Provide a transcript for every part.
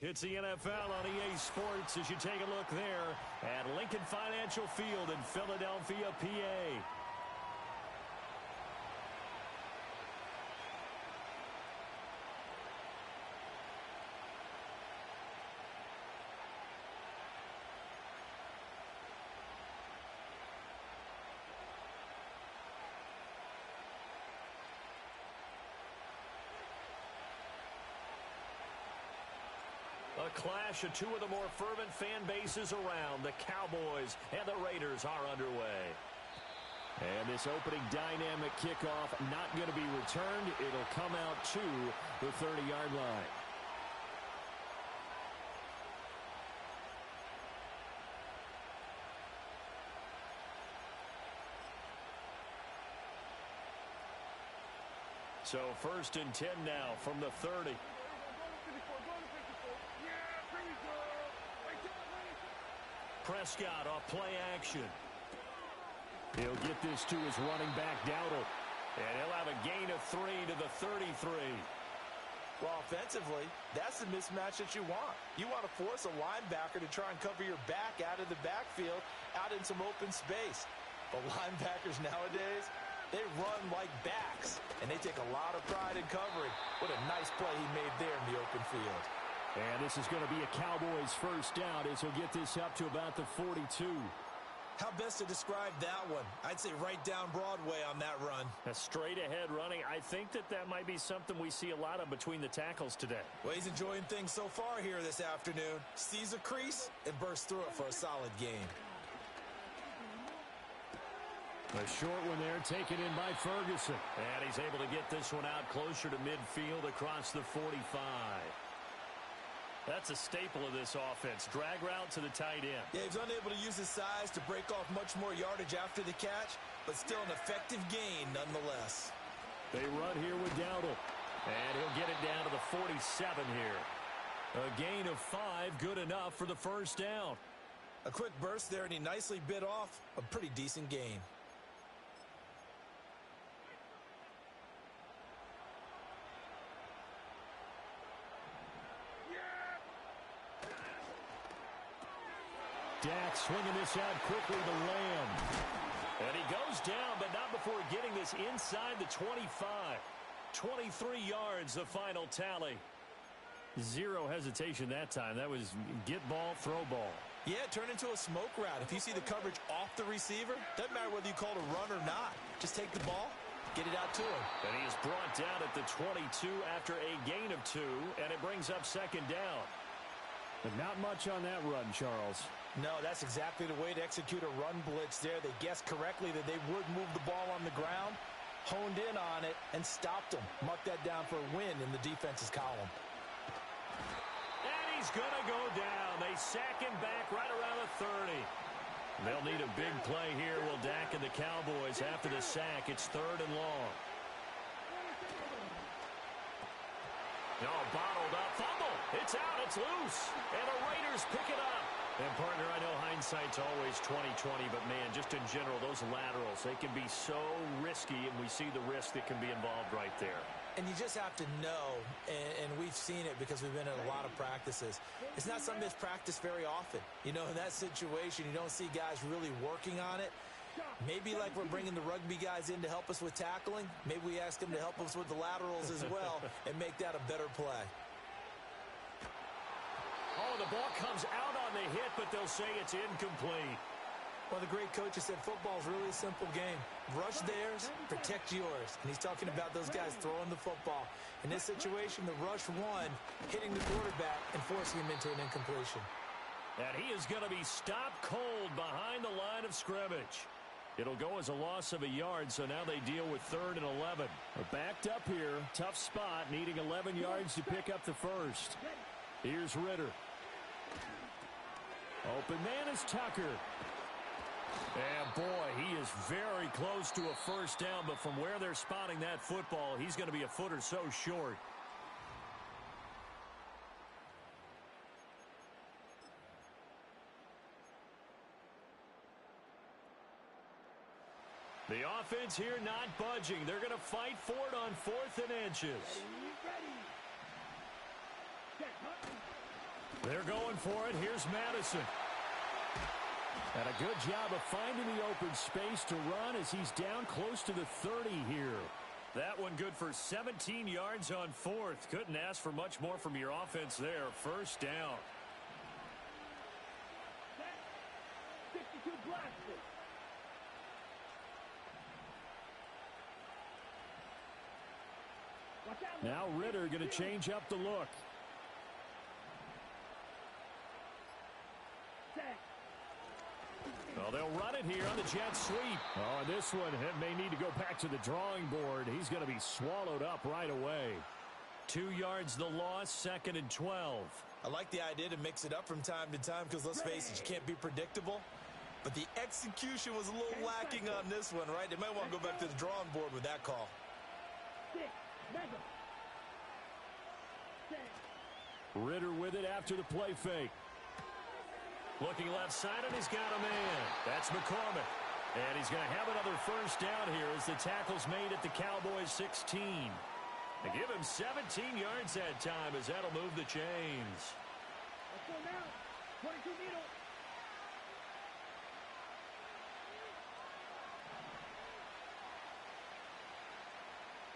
It's the NFL on EA Sports as you take a look there at Lincoln Financial Field in Philadelphia, PA. A clash of two of the more fervent fan bases around. The Cowboys and the Raiders are underway. And this opening dynamic kickoff not going to be returned. It'll come out to the 30-yard line. So 1st and 10 now from the 30. Prescott off play action. He'll get this to his running back, Dowdle. And he'll have a gain of 3 to the 33. Well, offensively, that's the mismatch that you want. You want to force a linebacker to try and cover your back out of the backfield, out in some open space. But linebackers nowadays, they run like backs, and they take a lot of pride in covering. What a nice play he made there in the open field. And this is going to be a Cowboys first down as he'll get this up to about the 42. How best to describe that one? I'd say right down Broadway on that run. A straight-ahead running. I think that might be something we see a lot of between the tackles today. Well, he's enjoying things so far here this afternoon. Sees a crease and bursts through it for a solid gain. A short one there taken in by Ferguson. And he's able to get this one out closer to midfield across the 45. That's a staple of this offense. Drag route to the tight end. Yeah, he's unable to use his size to break off much more yardage after the catch, but still an effective gain nonetheless. They run here with Dowdle. And he'll get it down to the 47 here. A gain of 5, good enough for the first down. A quick burst there, and he nicely bit off a pretty decent gain. Dak swinging this out quickly to Lamb. And he goes down, but not before getting this inside the 25. 23 yards, the final tally. Zero hesitation that time. That was get ball, throw ball. Yeah, turn into a smoke route. If you see the coverage off the receiver, doesn't matter whether you call it a run or not. Just take the ball, get it out to him. And he is brought down at the 22 after a gain of 2, and it brings up second down. But not much on that run, Charles. No, that's exactly the way to execute a run blitz there. They guessed correctly that they would move the ball on the ground, honed in on it, and stopped them. Mark that down for a win in the defense's column. And he's going to go down. They sack him back right around the 30. They'll need a big play here. Will Dak and the Cowboys after the sack. It's 3rd and long. Oh, bottled up. Fumble. It's out. It's loose. And the Raiders pick it up. And, partner, I know hindsight's always 20/20, but, man, just in general, those laterals, they can be so risky, and we see the risk that can be involved right there. And you just have to know, and we've seen it because we've been in a lot of practices. It's not something that's practiced very often. You know, in that situation, you don't see guys really working on it. Maybe like we're bringing the rugby guys in to help us with tackling, maybe we ask them to help us with the laterals as well and make that a better play. Oh, the ball comes out on the hit, but they'll say it's incomplete. Well, the great coach has said football's really a simple game. Rush theirs, protect yours. And he's talking about those guys throwing the football. In this situation, the rush won, hitting the quarterback and forcing him into an incompletion. And he is going to be stopped cold behind the line of scrimmage. It'll go as a loss of a yard, so now they deal with 3rd and 11. Backed up here, tough spot, needing 11 yards to pick up the first. Here's Ritter. Open man is Tucker. And, boy, he is very close to a first down, but from where they're spotting that football, he's going to be a foot or so short. The offense here not budging. They're going to fight for it on 4th and inches. They're going for it. Here's Madison. And a good job of finding the open space to run as he's down close to the 30 here. That one good for 17 yards on fourth. Couldn't ask for much more from your offense there. First down. 62 blasted. Now Ritter going to change up the look. Well, they'll run it here on the jet sweep. Oh, and this one may need to go back to the drawing board. He's going to be swallowed up right away. 2 yards the loss, 2nd and 12. I like the idea to mix it up from time to time because, let's face it, you can't be predictable. But the execution was a little lacking on this one, right? They might want to go back to the drawing board with that call. Ritter with it after the play fake. Looking left side, and he's got a man. That's McCormick. And he's going to have another first down here as the tackle's made at the Cowboys 16. They give him 17 yards that time as that'll move the chains. Let's go now. 22 middle.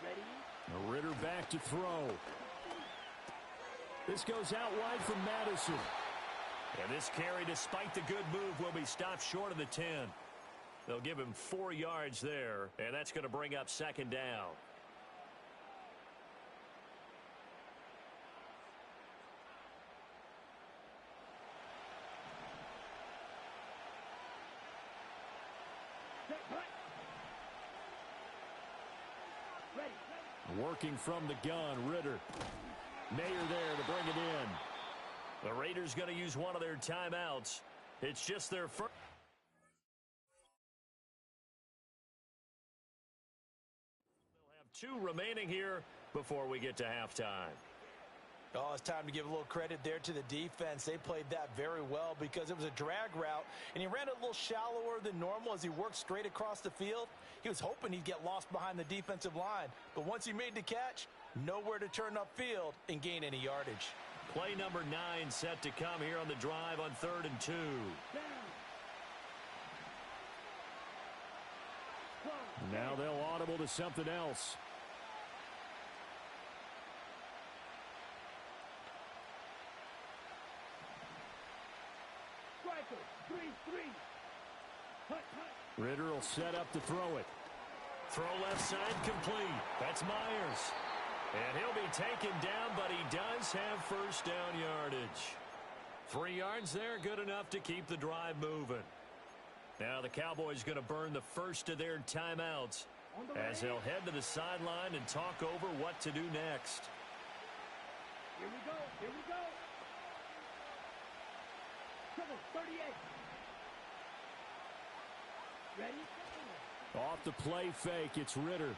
Ready? Ritter back to throw. This goes out wide from Madison. And this carry, despite the good move, will be stopped short of the 10. They'll give him 4 yards there, and that's going to bring up 2nd down. Ready. Working from the gun, Ritter. Mayer there to bring it in. The Raiders going to use one of their timeouts. It's just their first. They'll have 2 remaining here before we get to halftime. Oh, it's time to give a little credit there to the defense. They played that very well because it was a drag route, and he ran a little shallower than normal as he worked straight across the field. He was hoping he'd get lost behind the defensive line, but once he made the catch, nowhere to turn upfield and gain any yardage. Play number 9 set to come here on the drive on 3rd and 2. Now they'll audible to something else. Ritter will set up to throw it. Throw left side complete. That's Myers. And he'll be taken down, but he does have first down yardage. 3 yards there, good enough to keep the drive moving. Now the Cowboys going to burn the first of their timeouts as they'll head to the sideline and talk over what to do next. Here we go. Here we go. 38. Ready? Off the play fake, it's Ritter.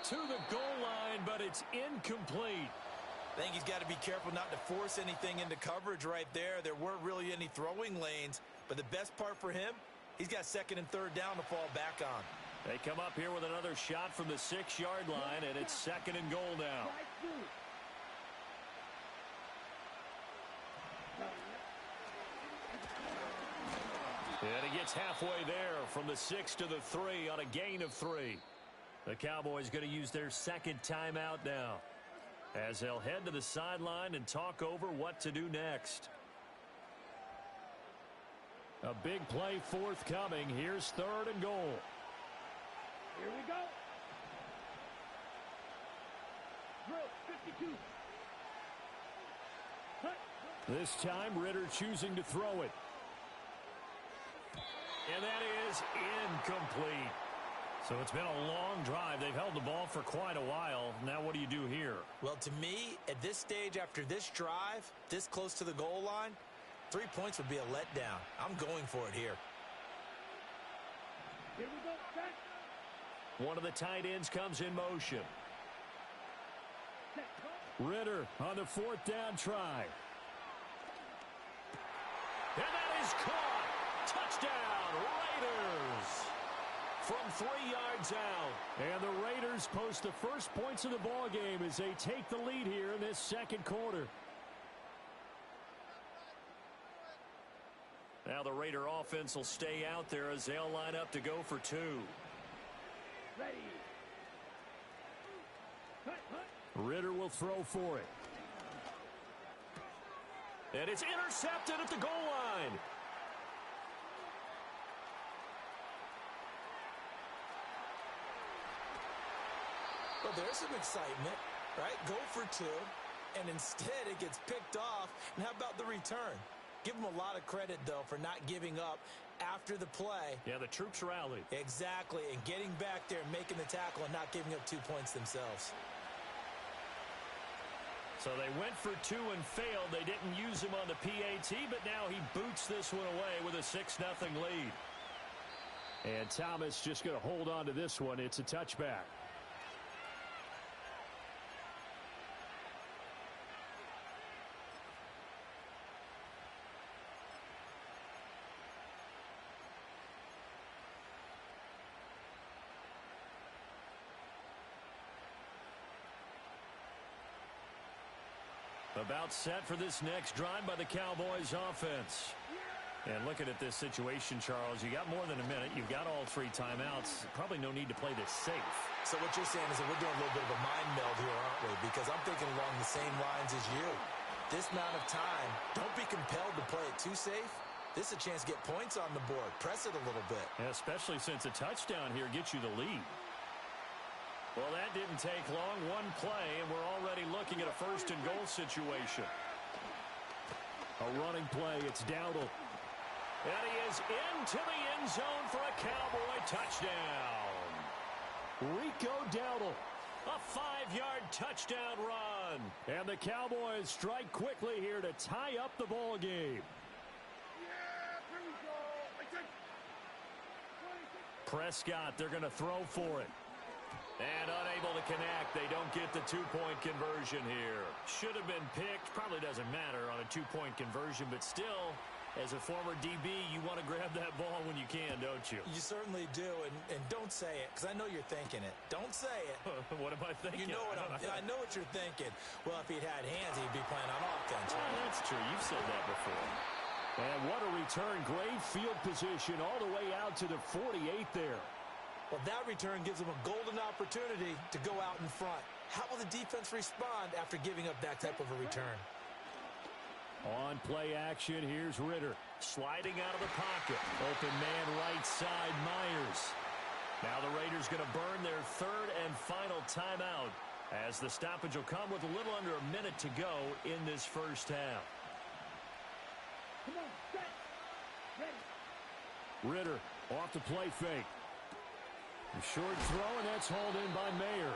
To the goal line, but it's incomplete. I think he's got to be careful not to force anything into coverage right there. There weren't really any throwing lanes, but the best part for him, he's got 2nd and 3rd down to fall back on. They come up here with another shot from the 6-yard line, and it's 2nd and goal now. And he gets halfway there from the 6 to the 3 on a gain of 3. The Cowboys going to use their 2nd timeout now as they'll head to the sideline and talk over what to do next. A big play forthcoming. Here's 3rd and goal. Here we go. Drill 52. This time, Ritter choosing to throw it. And that is incomplete. So it's been a long drive. They've held the ball for quite a while. Now what do you do here? Well, to me, at this stage, after this drive, this close to the goal line, 3 points would be a letdown. I'm going for it here. Here we go. Set. One of the tight ends comes in motion. Ritter on the 4th down try. And that is caught. Touchdown, Raiders. from 3 yards out. And the Raiders post the first points of the ball game as they take the lead here in this second quarter. Now the Raider offense will stay out there as they'll line up to go for 2. Ready. Ritter will throw for it. And it's intercepted at the goal line. Well, there's some excitement, right? Go for 2, and instead it gets picked off. And how about the return? Give them a lot of credit, though, for not giving up after the play. Yeah, the troops rallied. Exactly, and getting back there and making the tackle and not giving up 2 points themselves. So they went for 2 and failed. They didn't use him on the PAT, but now he boots this one away with a 6-0 lead. And Thomas just going to hold on to this one. It's a touchback. About set for this next drive by the Cowboys offense. And looking at this situation, Charles, you got more than a minute. You've got all 3 timeouts. Probably no need to play this safe. So what you're saying is that we're doing a little bit of a mind meld here, aren't we? Because I'm thinking along the same lines as you. This amount of time, don't be compelled to play it too safe. This is a chance to get points on the board. Press it a little bit. Yeah, especially since a touchdown here gets you the lead. Well, that didn't take long. 1 play, and we're already looking at a 1st and goal situation. A running play. It's Dowdle. And he is into the end zone for a Cowboy touchdown. Rico Dowdle. A 5-yard touchdown run. And the Cowboys strike quickly here to tie up the ball game. Prescott, they're going to throw for it. And unable to connect. They don't get the 2-point conversion here. Should have been picked. Probably doesn't matter on a 2-point conversion, but still, as a former DB, you want to grab that ball when you can, don't you? You certainly do, and don't say it, because I know you're thinking it. Don't say it. What am I thinking? You know what I know what you're thinking. Well, if he'd had hands, he'd be playing on offense. Well, that's true. You've said that before. And what a return. Great field position all the way out to the 48 there. Well, that return gives them a golden opportunity to go out in front. How will the defense respond after giving up that type of a return? On play action, here's Ritter. Sliding out of the pocket. Open man right side, Myers. Now the Raiders going to burn their 3rd and final timeout as the stoppage will come with a little under a minute to go in this first half. Come on, set. Ready. Ritter off the play fake. A short throw, and that's hauled in by Mayer.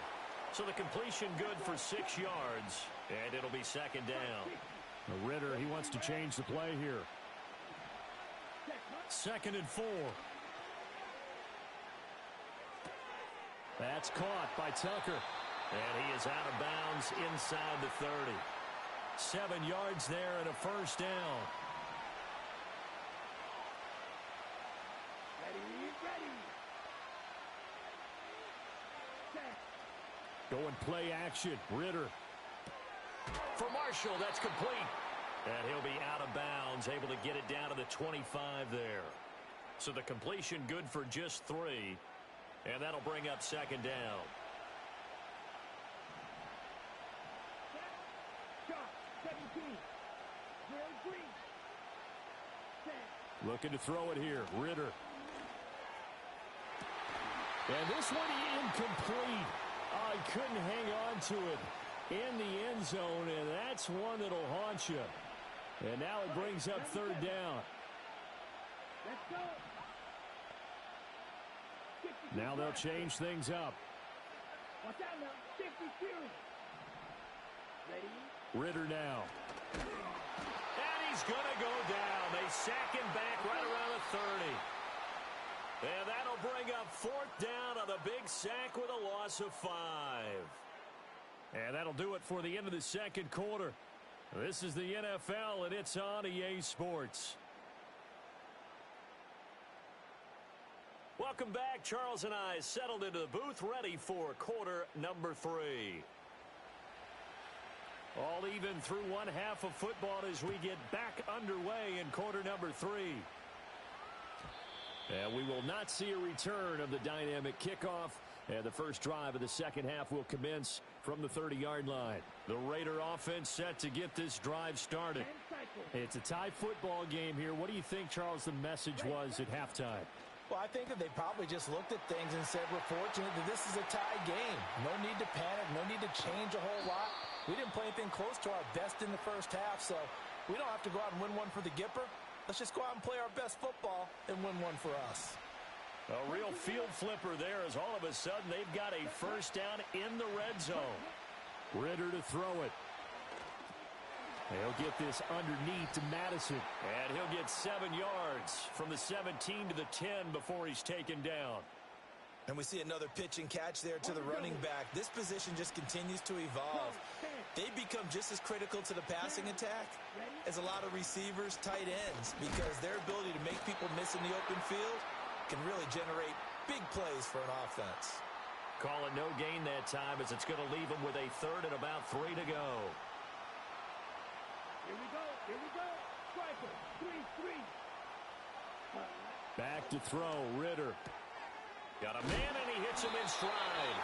So the completion good for 6 yards, and it'll be 2nd down. Ritter, he wants to change the play here. 2nd and 4. That's caught by Tucker. And he is out of bounds inside the 30. 7 yards there and a 1st down. Going play action. Ritter. For Marshall, that's complete. And he'll be out of bounds, able to get it down to the 25 there. So the completion good for just 3. And that'll bring up 2nd down. Looking to throw it here. Ritter. And this one incomplete. Oh, he couldn't hang on to it in the end zone, and that's one that'll haunt you. And now it brings up 3rd down. Let's go. Now they'll change things up. Watch out now. 52. Ready. Ritter now. And he's going to go down. They sack him back right around the 30. And that'll bring up 4th down on a big sack with a loss of 5. And that'll do it for the end of the second quarter. This is the NFL, and it's on EA Sports. Welcome back. Charles and I settled into the booth, ready for quarter number 3. All even through one half of football as we get back underway in quarter number 3. And we will not see a return of the dynamic kickoff. And the first drive of the second half will commence from the 30-yard line. The Raider offense set to get this drive started. It's a tie football game here. What do you think, Charles, the message was at halftime? Well, I think that they probably just looked at things and said, we're fortunate that this is a tie game. No need to panic. No need to change a whole lot. We didn't play anything close to our best in the first half, so we don't have to go out and win one for the Gipper. Let's just go out and play our best football and win one for us. A real field flipper there as all of a sudden they've got a first down in the red zone. Ritter to throw it. He'll get this underneath to Madison. And he'll get 7 yards from the 17 to the 10 before he's taken down. And we see another pitch and catch there to the running back. This position just continues to evolve. They become just as critical to the passing attack as a lot of receivers, tight ends, because their ability to make people miss in the open field can really generate big plays for an offense. Call it no gain that time as it's going to leave them with a third and about 3 to go. Here we go. Here we go. Striker. 3-3. Back to throw. Ritter. Got a man, and he hits him in stride.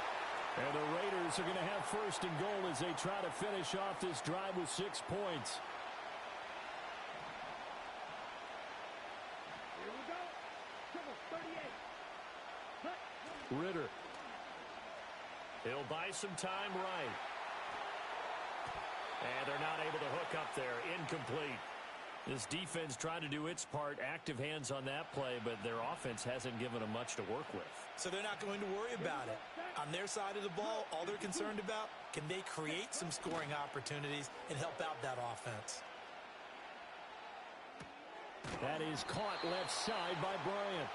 And the Raiders are going to have first and goal as they try to finish off this drive with 6 points. Here we go. Triple 38. Ritter. He'll buy some time right. And they're not able to hook up there. Incomplete. This defense trying to do its part. Active hands on that play, but their offense hasn't given them much to work with. So they're not going to worry about it. On their side of the ball, all they're concerned about, can they create some scoring opportunities and help out that offense? That is caught left side by Bryant.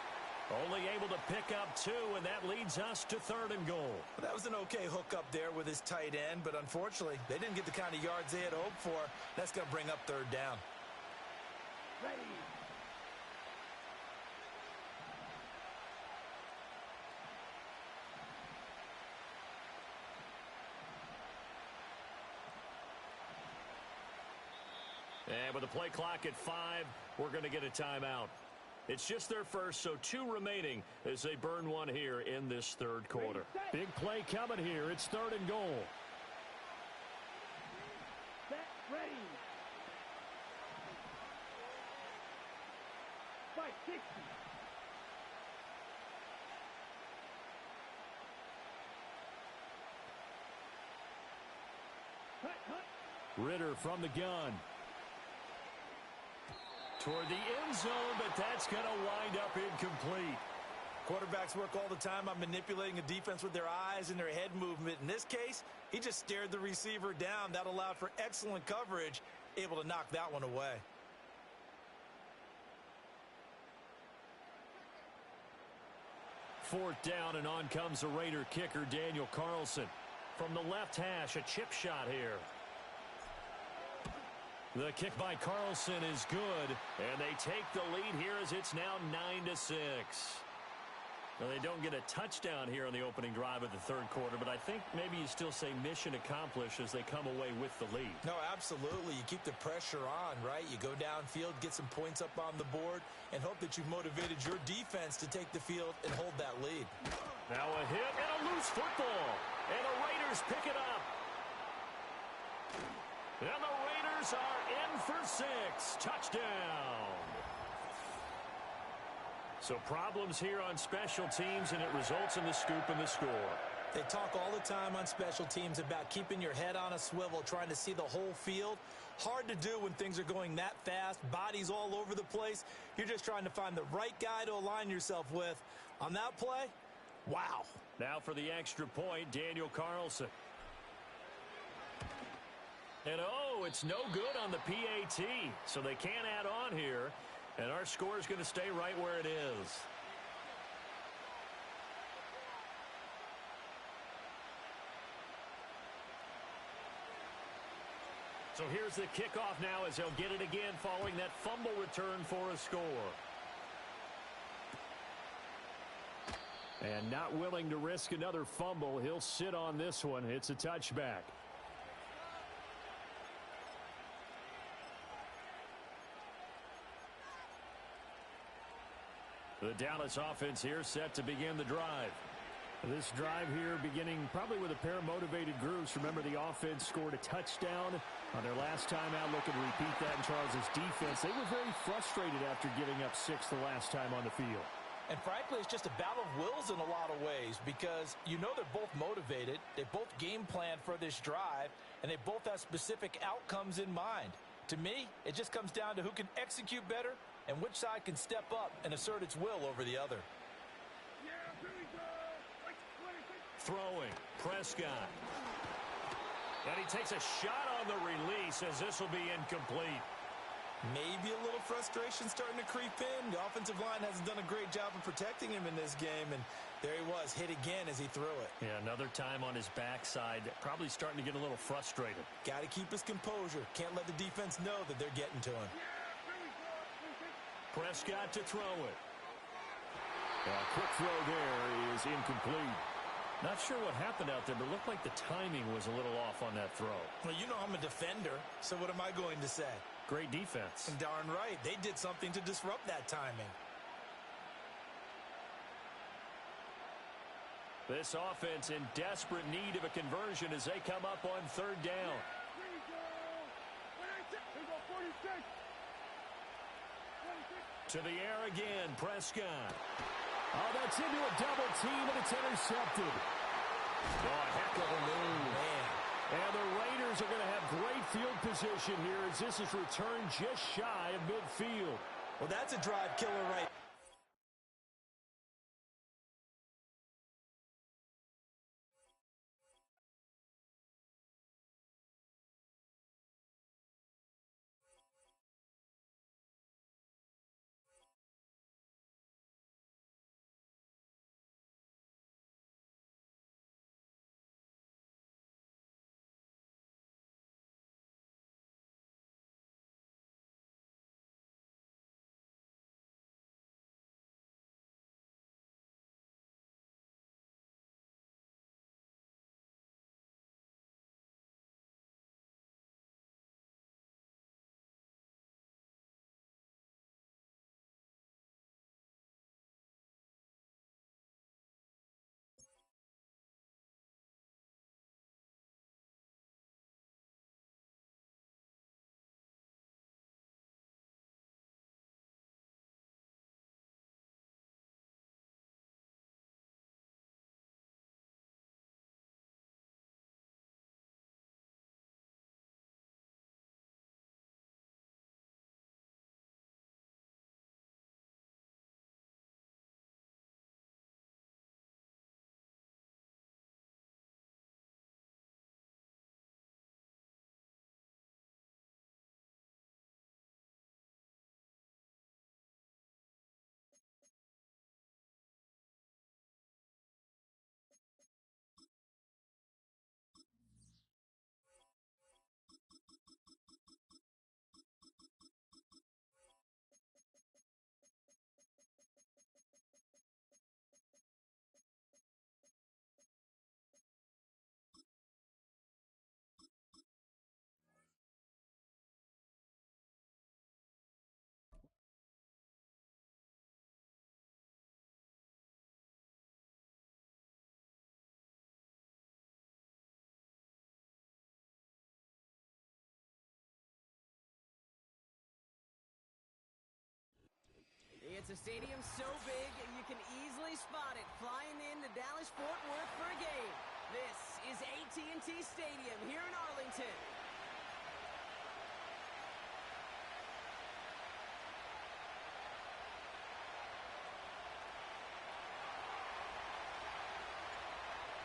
Only able to pick up 2, and that leads us to third and goal. Well, that was an okay hook up there with his tight end, but unfortunately, they didn't get the kind of yards they had hoped for. That's going to bring up third down. Ready. And with the play clock at 5, we're going to get a timeout. It's just their first, so 2 remaining as they burn one here in this third quarter. Big play coming here. It's third and goal. Set. Ready. 560. Ritter from the gun. Toward the end zone, but that's going to wind up incomplete. Quarterbacks work all the time on manipulating a defense with their eyes and their head movement. In this case, he just stared the receiver down. That allowed for excellent coverage, able to knock that one away. Fourth down, and on comes the Raider kicker, Daniel Carlson. From the left hash, a chip shot here. The kick by Carlson is good, and they take the lead here as it's now 9-6. Now, they don't get a touchdown here on the opening drive of the third quarter, but I think maybe you still say mission accomplished as they come away with the lead. No, absolutely. You keep the pressure on, right? You go downfield, get some points up on the board, and hope that you've motivated your defense to take the field and hold that lead. Now a hit and a loose football, and the Raiders pick it up. And the Raiders are in for 6. Touchdown. So problems here on special teams, and it results in the scoop and the score. They talk all the time on special teams about keeping your head on a swivel, trying to see the whole field. Hard to do when things are going that fast, bodies all over the place. You're just trying to find the right guy to align yourself with. On that play, wow. Now for the extra point, Daniel Carlson. And oh, it's no good on the PAT, so they can't add on here. And our score is going to stay right where it is. So here's the kickoff now as they'll get it again following that fumble return for a score. And not willing to risk another fumble. He'll sit on this one. It's a touchback. The Dallas offense here set to begin the drive. This drive here beginning probably with a pair of motivated groups. Remember, the offense scored a touchdown on their last time out, looking to repeat that in Charles' defense. They were very frustrated after giving up 6 the last time on the field. And frankly, it's just a battle of wills in a lot of ways because you know they're both motivated. They both game plan for this drive, and they both have specific outcomes in mind. To me, it just comes down to who can execute better and which side can step up and assert its will over the other. Throwing, Prescott. And he takes a shot on the release as this will be incomplete. Maybe a little frustration starting to creep in. The offensive line hasn't done a great job of protecting him in this game, and there he was, hit again as he threw it. Yeah, another time on his backside, probably starting to get a little frustrated. Got to keep his composure. Can't let the defense know that they're getting to him. Prescott to throw it. A quick throw there is incomplete. Not sure what happened out there, but it looked like the timing was a little off on that throw. Well, you know I'm a defender, so what am I going to say? Great defense. And darn right, they did something to disrupt that timing. This offense in desperate need of a conversion as they come up on 3rd down. To the air again, Prescott. Oh, that's into a double team, and it's intercepted. Oh, a heck of a move. Man. And the Raiders are going to have great field position here as this is returned just shy of midfield. Well, that's a drive killer right. It's a stadium so big you can easily spot it flying into Dallas-Fort Worth for a game. This is A-Z Stadium here in Arlington.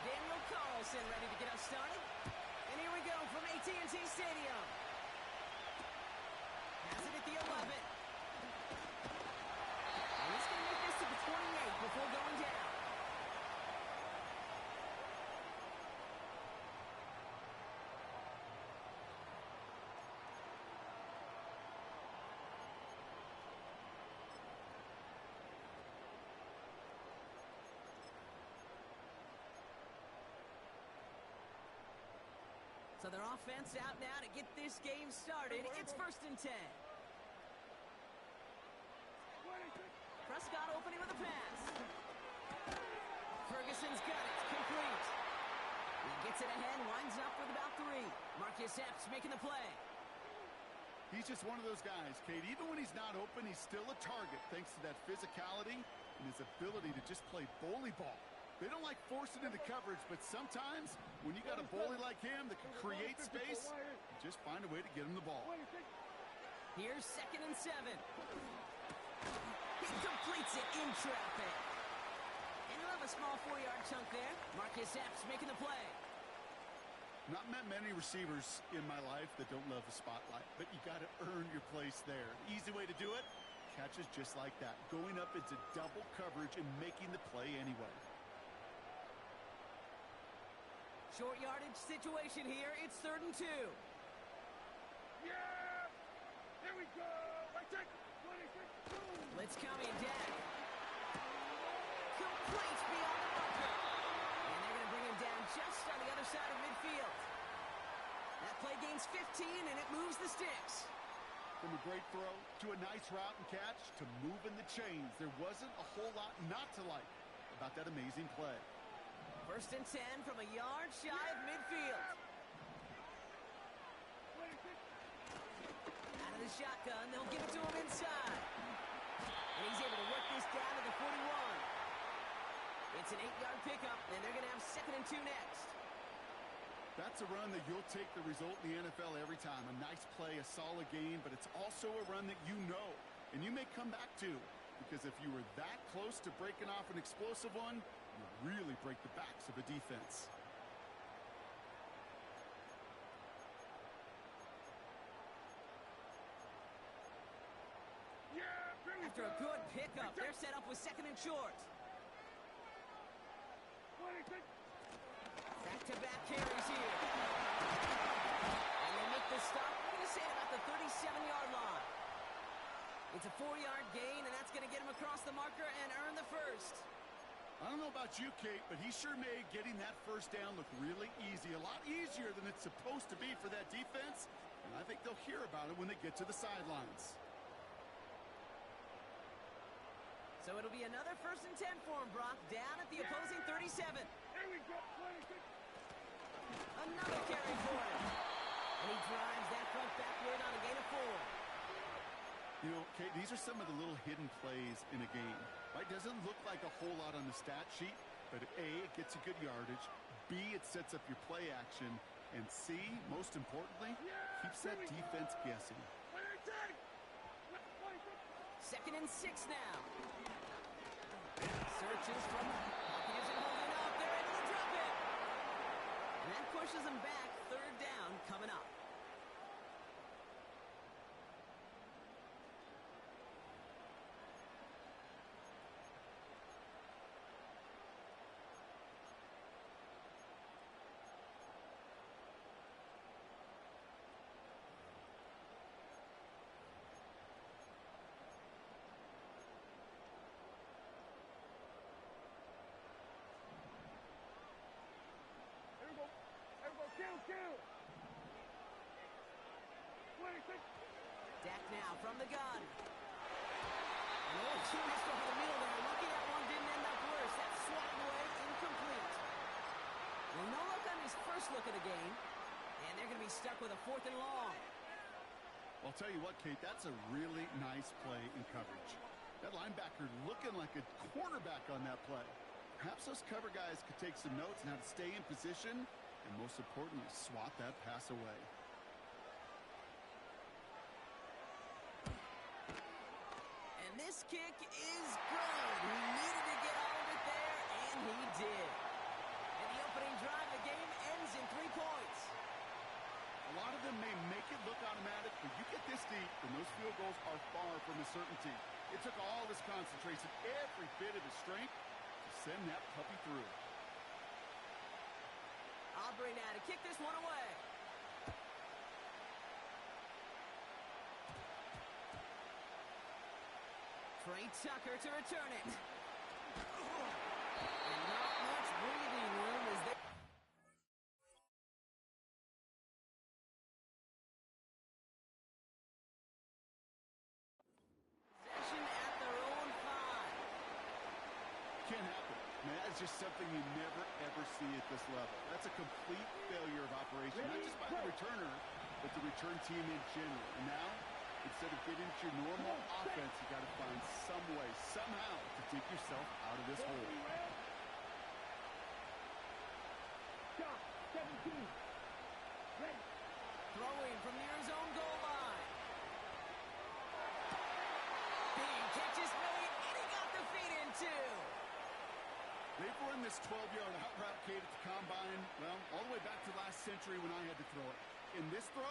Daniel Carlson ready to get us started. And here we go from A-Z Stadium. Has it at the 11. He's going to make this to the 28 before going down. So their offense out now to get this game started. It's 1st and 10. Prescott opening with a pass. Ferguson's got it. Complete. He gets it ahead, winds up with about 3. Marcus Epps making the play. He's just one of those guys, Kate. Even when he's not open, he's still a target thanks to that physicality and his ability to just play bully ball. They don't like forcing into coverage, but sometimes when you got a bully like him that can create space, you just find a way to get him the ball. Here's 2nd and 7. He completes it in traffic. And he'll have a small 4-yard chunk there. Marcus Epps making the play. Not met many receivers in my life that don't love the spotlight, but you got to earn your place there. The easy way to do it, catches just like that, going up into double coverage and making the play anyway. Short yardage situation here. It's 3rd and 2. Yeah! There we go! Right there! 26, boom! Blitz coming, Dak. Complete beyond the marker. And they're going to bring him down just on the other side of midfield. That play gains 15, and it moves the sticks. From a great throw to a nice route and catch to moving the chains, there wasn't a whole lot not to like about that amazing play. 1st and 10 from a yard shy of midfield. Out of the shotgun, they'll give it to him inside. And he's able to work this down to the 41. It's an 8-yard pickup, and they're going to have 2nd and 2 next. That's a run that you'll take the result in the NFL every time. A nice play, a solid game, but it's also a run that you know, and you may come back to. Because if you were that close to breaking off an explosive one, you really break the backs of a defense. After a good pickup, they're set up with 2nd and short. Back-to-back carries here. And they make the stop, we're going to say about the 37-yard line. It's a 4-yard gain, and that's going to get him across the marker and earn the first. I don't know about you, Kate, but he sure made getting that first down look really easy. A lot easier than it's supposed to be for that defense. And I think they'll hear about it when they get to the sidelines. So it'll be another 1st and 10 for him, Brock, down at the opposing 37. Here we go, 26. Another carry for him. And he drives that front backward on a gain of 4. You know, Kate, these are some of the little hidden plays in a game. Right? Doesn't look like a whole lot on the stat sheet, but A, it gets a good yardage. B, it sets up your play action. And C, most importantly, keeps that defense guessing. 2nd and 6 now. Searches from the pocket, isn't holding up. They're able to drop it. And that pushes them back. 3rd down coming up. Kill. 26. Dak now from the gun. Oh, she missed over the middle there. Lucky that one didn't end up worse. That's swatted away, incomplete. Well, no luck on his first look at the game. And they're going to be stuck with a 4th and long. I'll tell you what, Kate, that's a really nice play in coverage. That linebacker looking like a cornerback on that play. Perhaps those cover guys could take some notes on how to stay in position and most importantly, swat that pass away. And this kick is good. He needed to get all of it there, and he did. And the opening drive, the game ends in 3 points. A lot of them may make it look automatic, but you get this deep, and those field goals are far from a certainty. It took all his concentration, every bit of his strength, to send that puppy through. Aubrey now to kick this one away. Trey Tucker to return it. And not much breathing room as they is just something you never, ever see at this level. That's a complete failure of operation, not just by the returner, but the return team in general. And now, instead of getting to your normal offense, you got to find some way, somehow, to take yourself out of this hole. Shot, 17. Ready. Throwing from near his own goal line. Big catches made, and he got the feet in too. They've run this 12-yard out route, Kate, at the combine, well, all the way back to last century when I had to throw it. In this throw,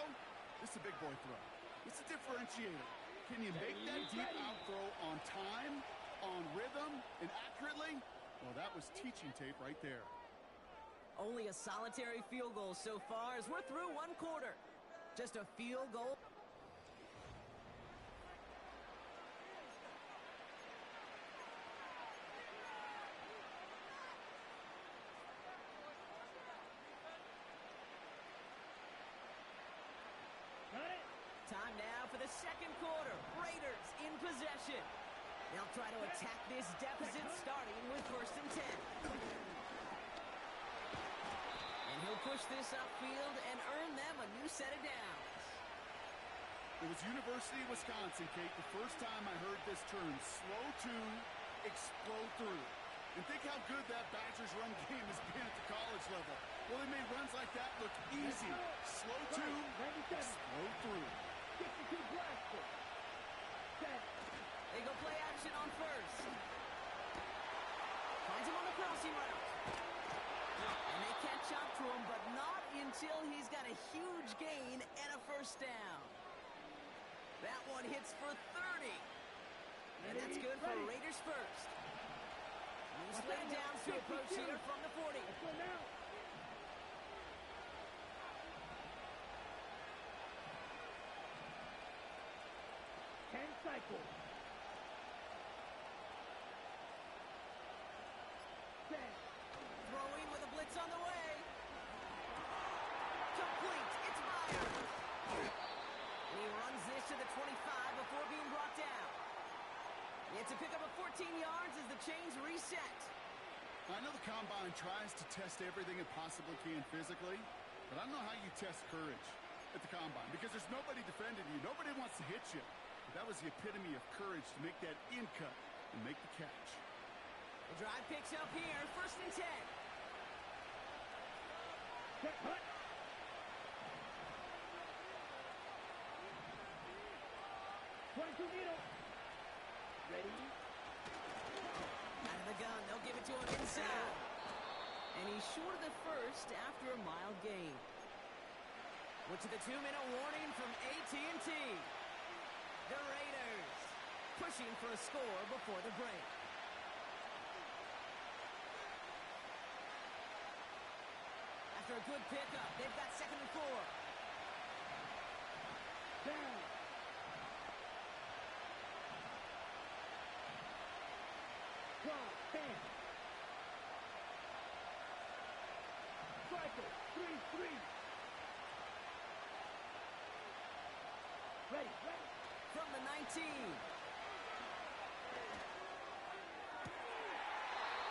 this is a big boy throw. It's a differentiator. Can you make that deep out throw on time, on rhythm, and accurately? Well, that was teaching tape right there. Only a solitary field goal so far as we're through one quarter. Just a field goal. Time now for the second quarter. Raiders in possession. They'll try to attack this deficit starting with 1st and 10. And he'll push this upfield and earn them a new set of downs. It was University of Wisconsin, Kate, the first time I heard this term, slow to explode through. And think how good that Badgers run game has been at the college level. Well, they made runs like that look easy. Slow to explode through. 62 blaster. Set. They go play action on 1st. Finds him on the crossing route. And they catch up to him, but not until he's got a huge gain and a 1st down. That one hits for 30. And that's good for Raiders 1st. Loose laid down to approach here from the 40. Let's go now. Cycle. Set. Throwing with a blitz on the way. Complete. It's Myers. And he runs this to the 25 before being brought down. It's a pickup of 14 yards as the chains reset. I know the combine tries to test everything it possibly can physically, but I don't know how you test courage at the combine because there's nobody defending you. Nobody wants to hit you. That was the epitome of courage to make that in cut and make the catch. The drive picks up here, 1st and 10. Set, hut. Needle. Ready. Out of the gun, they'll give it to him inside. And he's short of the 1st after a mild gain. We're to the 2-minute warning from AT&T. The Raiders pushing for a score before the break. After a good pickup, they've got 2nd and 4. Down. Draw, 10. Cycle, 3-3. Ready. From the 19.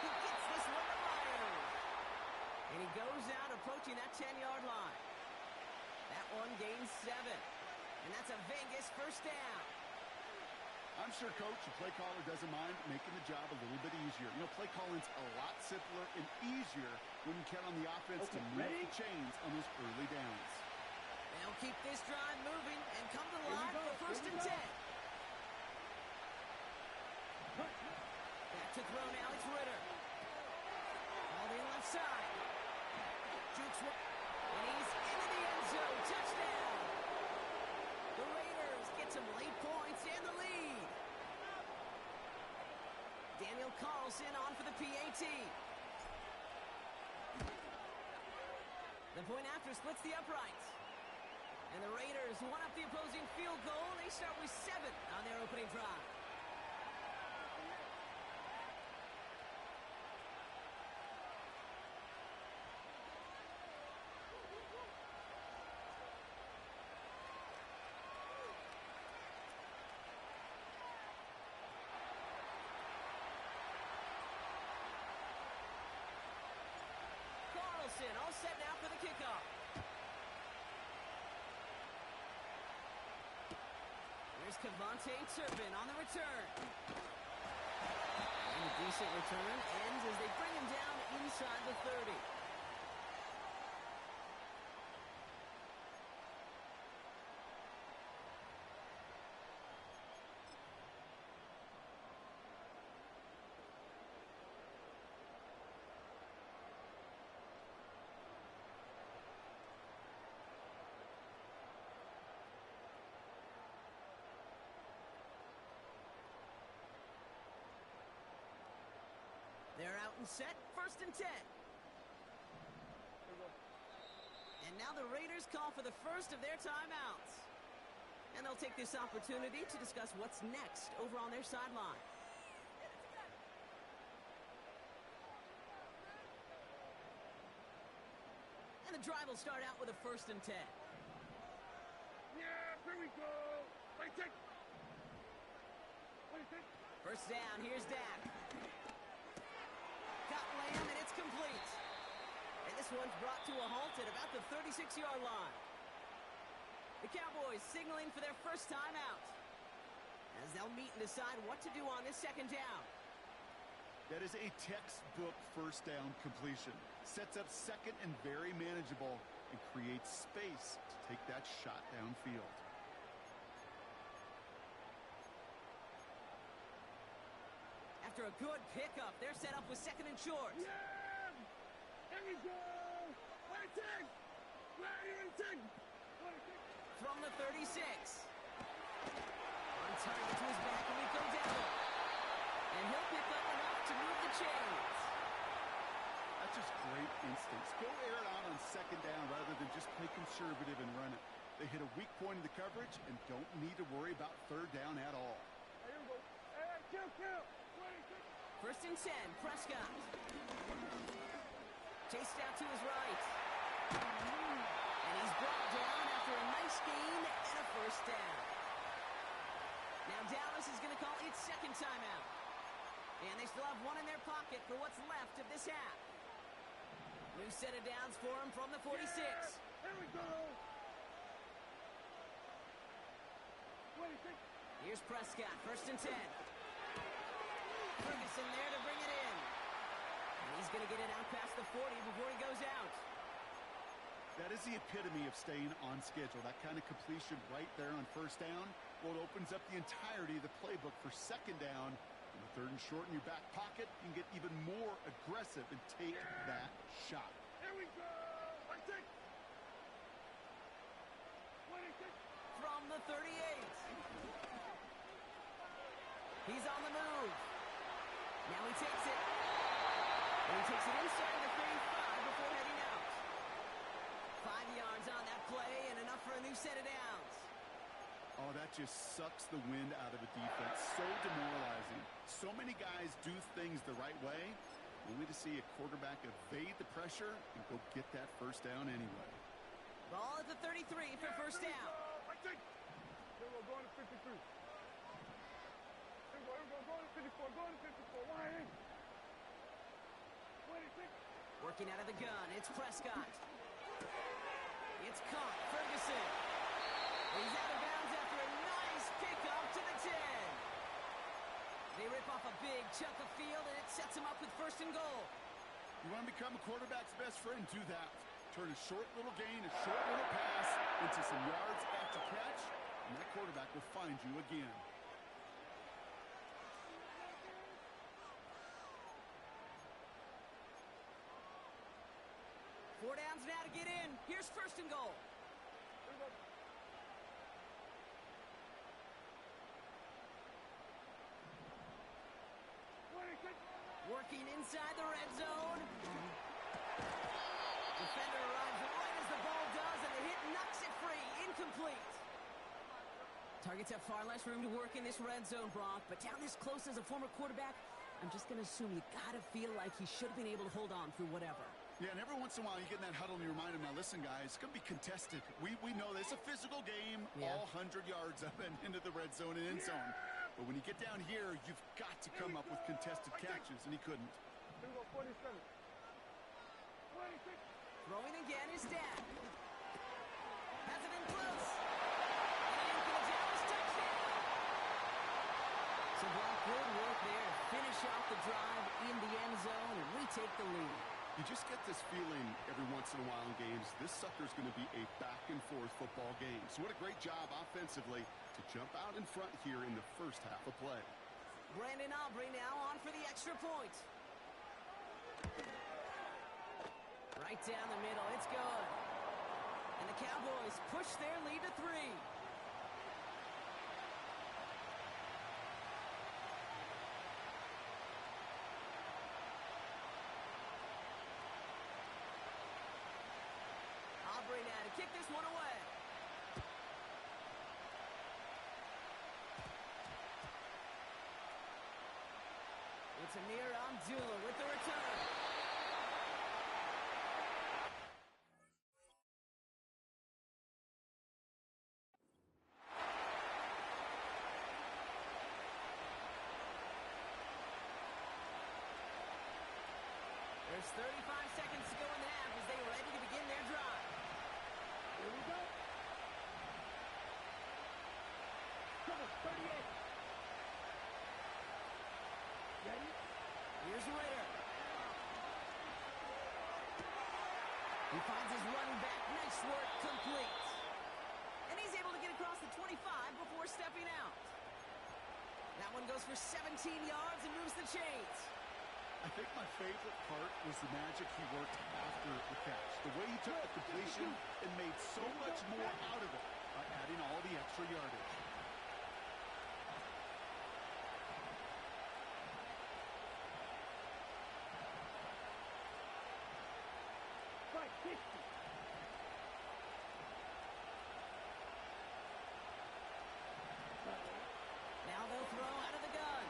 He gets this one to Myers. And he goes out approaching that 10-yard line. That one gains 7. And that's a Vegas 1st down. I'm sure, Coach, the play caller doesn't mind making the job a little bit easier. You know, play calling's a lot simpler and easier when you count on the offense to move the chains on those early downs. They'll keep this drive moving and come to the line for 1st and 10. Back to throw now, it's Ritter. All the left side. Jukes one. And he's into the end zone. Touchdown. The Raiders get some late points and the lead. Daniel Carlson on for the PAT. The point after splits the uprights. And the Raiders one up the opposing field goal. They start with 7 on their opening drive. formation. All set now for the kickoff. There's Cavante Turpin on the return. And a decent return ends as they bring him down inside the 30. They're out and set, 1st and 10. And now the Raiders call for the first of their timeouts. And they'll take this opportunity to discuss what's next over on their sideline. And the drive will start out with a 1st and 10. Yeah, here we go. Wait, take. First down, here's Dak. Got Lamb, and it's complete. And this one's brought to a halt at about the 36-yard line. The Cowboys signaling for their first timeout, as they'll meet and decide what to do on this 2nd down. That is a textbook first down completion. Sets up 2nd and very manageable and creates space to take that shot downfield. After a good pickup, they're set up with 2nd and short. Yeah! Here we go! Wait, take! Take! From the 36. On target to his back, and we go down. And he'll pick up enough to move the chains. That's just great instincts. Go air it out on 2nd down rather than just play conservative and run it. They hit a weak point in the coverage and don't need to worry about 3rd down at all. Here we go. Hey, kill! 1st and 10, Prescott. Chased out to his right. And he's brought down after a nice gain and a 1st down. Now Dallas is going to call its 2nd timeout. And they still have one in their pocket for what's left of this half. New set of downs for him from the 46. Here we go. Here's Prescott, 1st and 10. Ferguson there to bring it in. And he's going to get it out past the 40 before he goes out. That is the epitome of staying on schedule. That kind of completion right there on 1st down. Well, it opens up the entirety of the playbook for 2nd down. In the 3rd and short in your back pocket, you can get even more aggressive and take that shot. Here we go. From the 38. He's on the move. Now he takes it. And he takes it inside the 35 before heading out. 5 yards on that play and enough for a new set of downs. Oh, that just sucks the wind out of a defense. So demoralizing. So many guys do things the right way, only to see a quarterback evade the pressure and go get that 1st down anyway. Ball at the 33 for 1st down. Here we go, going to 53. Here we go, going to 54, going to 54. Why ain't? 26. Working out of the gun, it's Prescott. It's caught, Ferguson. He's out of bounds after a nice pickup to the 10. They rip off a big chunk of field, and it sets him up with 1st and goal. You want to become a quarterback's best friend? Do that. Turn a short little gain, a short little pass into some yards after catch, and that quarterback will find you again. Four downs now to get in. Here's 1st and goal. Working inside the red zone. Defender arrives right as the ball does, and the hit knocks it free. Incomplete. Targets have far less room to work in this red zone, Brock, but down this close as a former quarterback, I'm just going to assume you got to feel like he should have been able to hold on through whatever. Yeah, and every once in a while you get in that huddle and you remind him, now listen, guys, it's going to be contested. We know this is a physical game, all 100 yards up and into the red zone and end zone. But when you get down here, you've got to come up with contested catches, and he couldn't. Here we go, 47. 26. Throwing again is Dan. Has it in close. And in for the Dallas touchdown. So, Brock, good work there. Finish off the drive in the end zone, and we take the lead. You just get this feeling every once in a while in games, this sucker's going to be a back-and-forth football game. So what a great job offensively to jump out in front here in the first half of play. Brandon Aubrey now on for the extra point. Right down the middle. It's good. And the Cowboys push their lead to 3. Aubrey now to kick this one away. It's Amir Abdullah with the return. There's 35 seconds to go in the half as they are ready to begin their drive. Here we go. Cover 38. Ready? Here's Ritter. He finds his running back. Nice work, complete. And he's able to get across the 25 before stepping out. That one goes for 17 yards and moves the chains. I think my favorite part was the magic he worked after the catch. The way he took the completion and made so much more out of it by adding all the extra yardage. Right, 50. Now they'll throw out of the gun.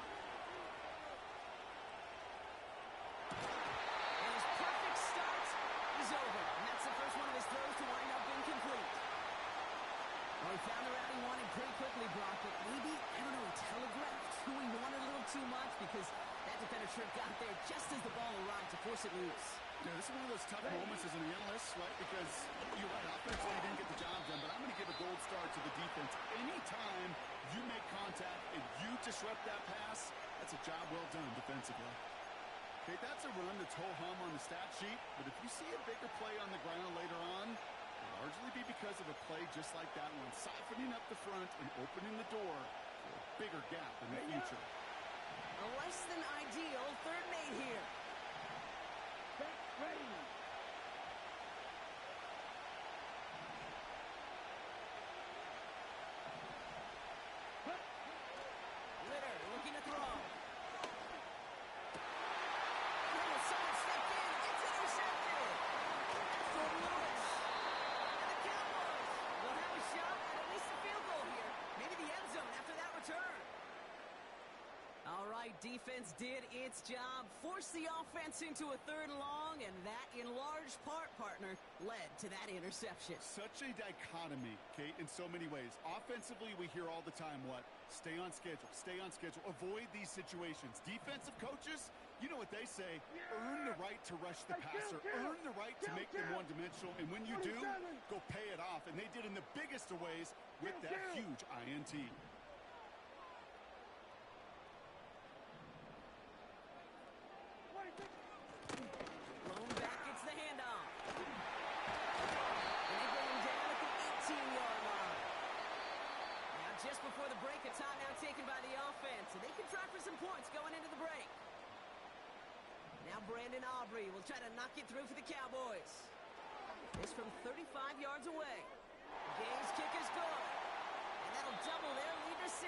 And his perfect start is over. And that's the first one of his throws to wind up incomplete. Well, he found the route he wanted pretty quickly, Brock, but maybe, I don't know, he telegraphed who he wanted a little too much because that defender sure got there just as the ball arrived to force it loose. Yeah, this is one of those tough moments as an analyst, right? Because you're right, offensively he didn't get the job done, but I'm going to give a gold star to the defense. Anytime you make contact and you disrupt that pass, that's a job well done defensively. Okay, that's a run that's ho-hum on the stat sheet, but if you see a bigger play on the ground later on, it'll largely be because of a play just like that one, softening up the front and opening the door for a bigger gap in the future. A less than ideal 3rd and 8 here. Ready. Ritter looking to throw. Oh, someone stepped in. It's intercepted. From Lewis. And the Cowboys will have a shot at least a field goal here. Maybe the end zone after that return. All right, defense did its job. Forced the offense into a 3rd and long, and that, in large part, partner, led to that interception. Such a dichotomy, Kate, in so many ways. Offensively, we hear all the time what? Stay on schedule, avoid these situations. Defensive coaches, you know what they say, earn the right to rush the passer, earn the right to make them one-dimensional, and when you do, go pay it off. And they did in the biggest of ways with that huge INT. Blown back, it's the handoff. And they bring him down at the 18-yard line. Now, just before the break, a timeout taken by the offense, and they can try for some points going into the break. Now Brandon Aubrey will try to knock it through for the Cowboys. This from 35 yards away. Game's kick is good. And that'll double their lead to 6.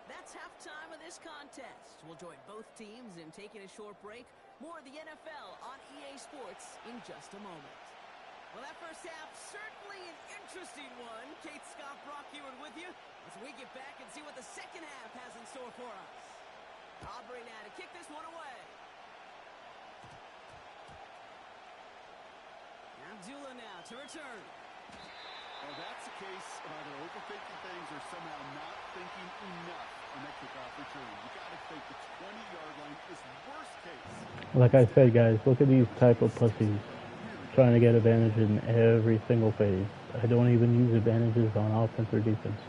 That's halftime of this contest. We'll join both teams in taking a short break. More of the NFL on EA Sports in just a moment. Well, that first half, certainly an interesting one. Kate, Scott, Brock Ewan with you as we get back and see what the second half has in store for us. Aubrey now to kick this one away. Abdullah now to return. Well, that's a case of either overthinking things or somehow not thinking enough on that kickoff return. You got to think the 20-yard line is worst case. Like I said, guys, look at these type of pussies. Really trying to get advantage in every single phase. I don't even use advantages on offense or defense.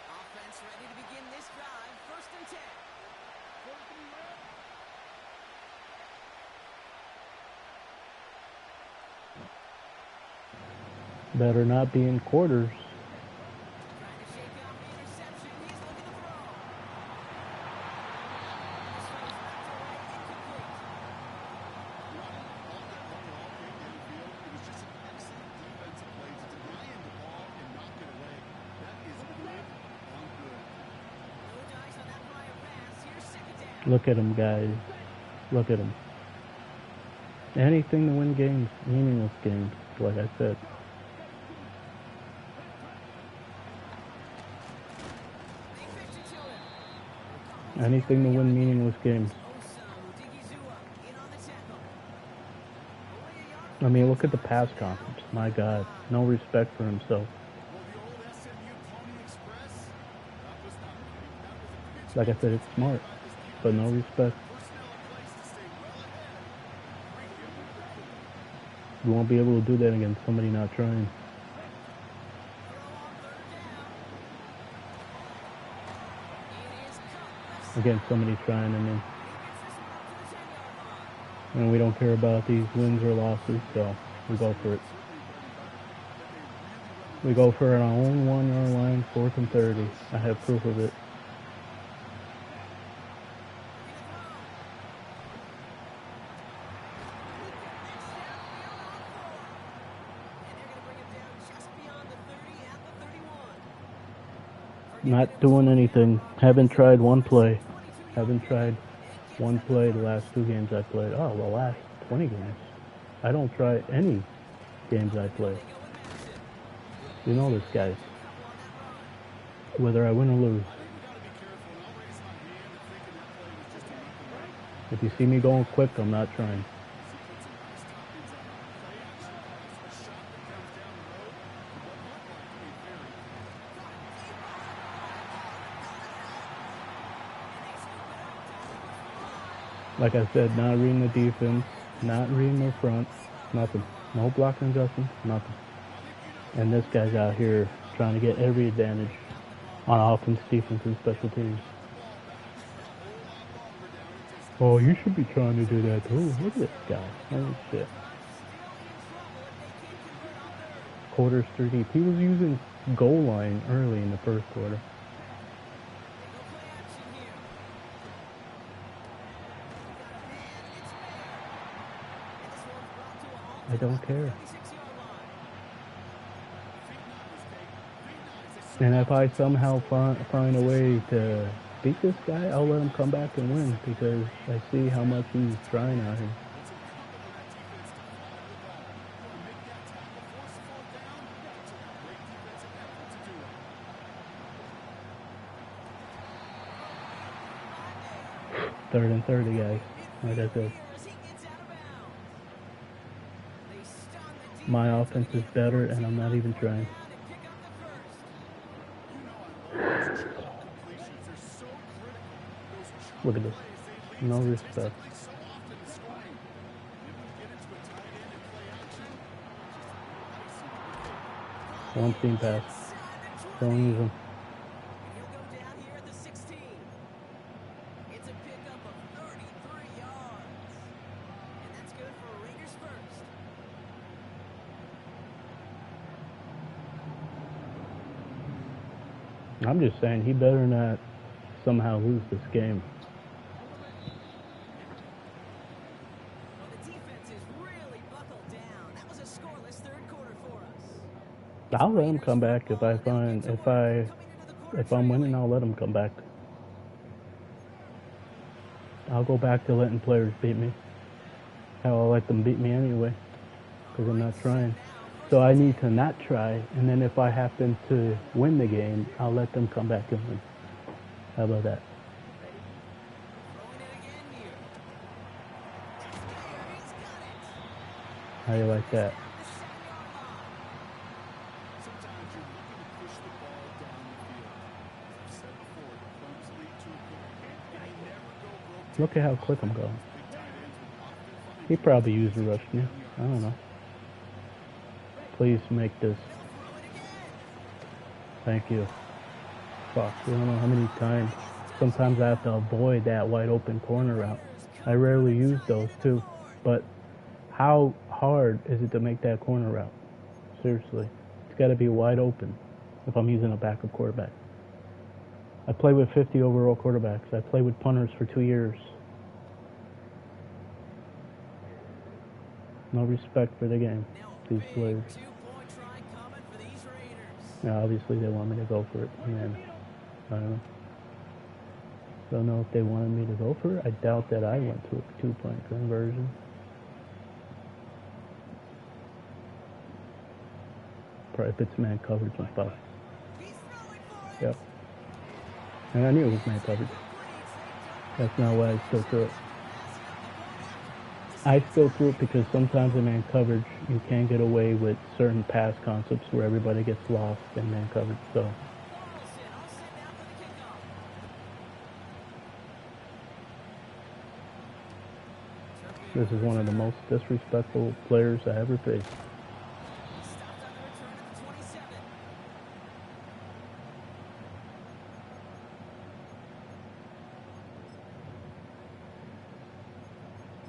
Offense ready to begin this drive. 1st and 10. Better not be in quarters. Trying to shake off the interception. He's looking to throw. This one is knocked away, incomplete. All that running all came downfield. It was just an excellent defensive play to deny him the ball and knock it away. That is good on good. No dice on that prior pass. Here's 2nd down. Look at him, guys. Look at him. Anything to win games, meaningless games, like I said. They pitch it to him. Anything to win meaningless games. I mean, look at the pass conference. My God, no respect for himself. Well, the old SMU Pony Express, that was not a pitch. Like I said, it's smart, but no respect. Personnel in place to stay well ahead. You won't be able to do that against somebody not trying. Against somebody trying, I mean. And we don't care about these wins or losses, so we go for it. We go for it on our own 1-yard line, 4th and 30. I have proof of it. Not doing anything. Haven't tried one play. Haven't tried one play the last 2 games I played. Oh, the last 20 games. I don't try any games I play. You know this, guys. Whether I win or lose. If you see me going quick, I'm not trying. Like I said, not reading the defense, not reading the front, nothing. No blocking adjustments, nothing. And this guy's out here trying to get every advantage on offense, defense, and special teams. Oh, you should be trying to do that too. Look at this guy. Holy shit. Quarters 3 deep. He was using goal line early in the 1st quarter. I don't care. And if I somehow find a way to beat this guy, I'll let him come back and win because I see how much he's trying out here. Third and 30, guys. Like I said. My offense is better, and I'm not even trying. Look at this. No respect. One seam pass. Don't use them. I'm just saying he better not somehow lose this game. Well, the defense is really buckled down. That was a scoreless 3rd quarter for us. I'll let him come back if I'm winning. I'll let him come back. I'll go back to letting players beat me. Hell, I'll let them beat me anyway because I'm not trying. So I need to not try, and then if I happen to win the game, I'll let them come back and win. How about that? How you like that? Sometimes you're looking to push the ball down the field. As I've said before, the Cubs lead to a Look at how quick I'm going. He probably used a rush me. I don't know. Please make this. Thank you. Fuck, you don't know how many times. Sometimes I have to avoid that wide open corner route. I rarely use those too. But how hard is it to make that corner route? Seriously. It's got to be wide open if I'm using a backup quarterback. I play with 50 overall quarterbacks. I play with punters for 2 years. No respect for the game, these players. Now, obviously, they want me to go for it. Man, I don't know. Don't know if they wanted me to go for it. I doubt that I went to a 2-point conversion. Probably if it's man coverage and stuff. Yep. And I knew it was man coverage. That's not why I still threw it. I still threw it because sometimes in man coverage, you can get away with certain pass concepts where everybody gets lost in man coverage. So this is one of the most disrespectful players I ever faced.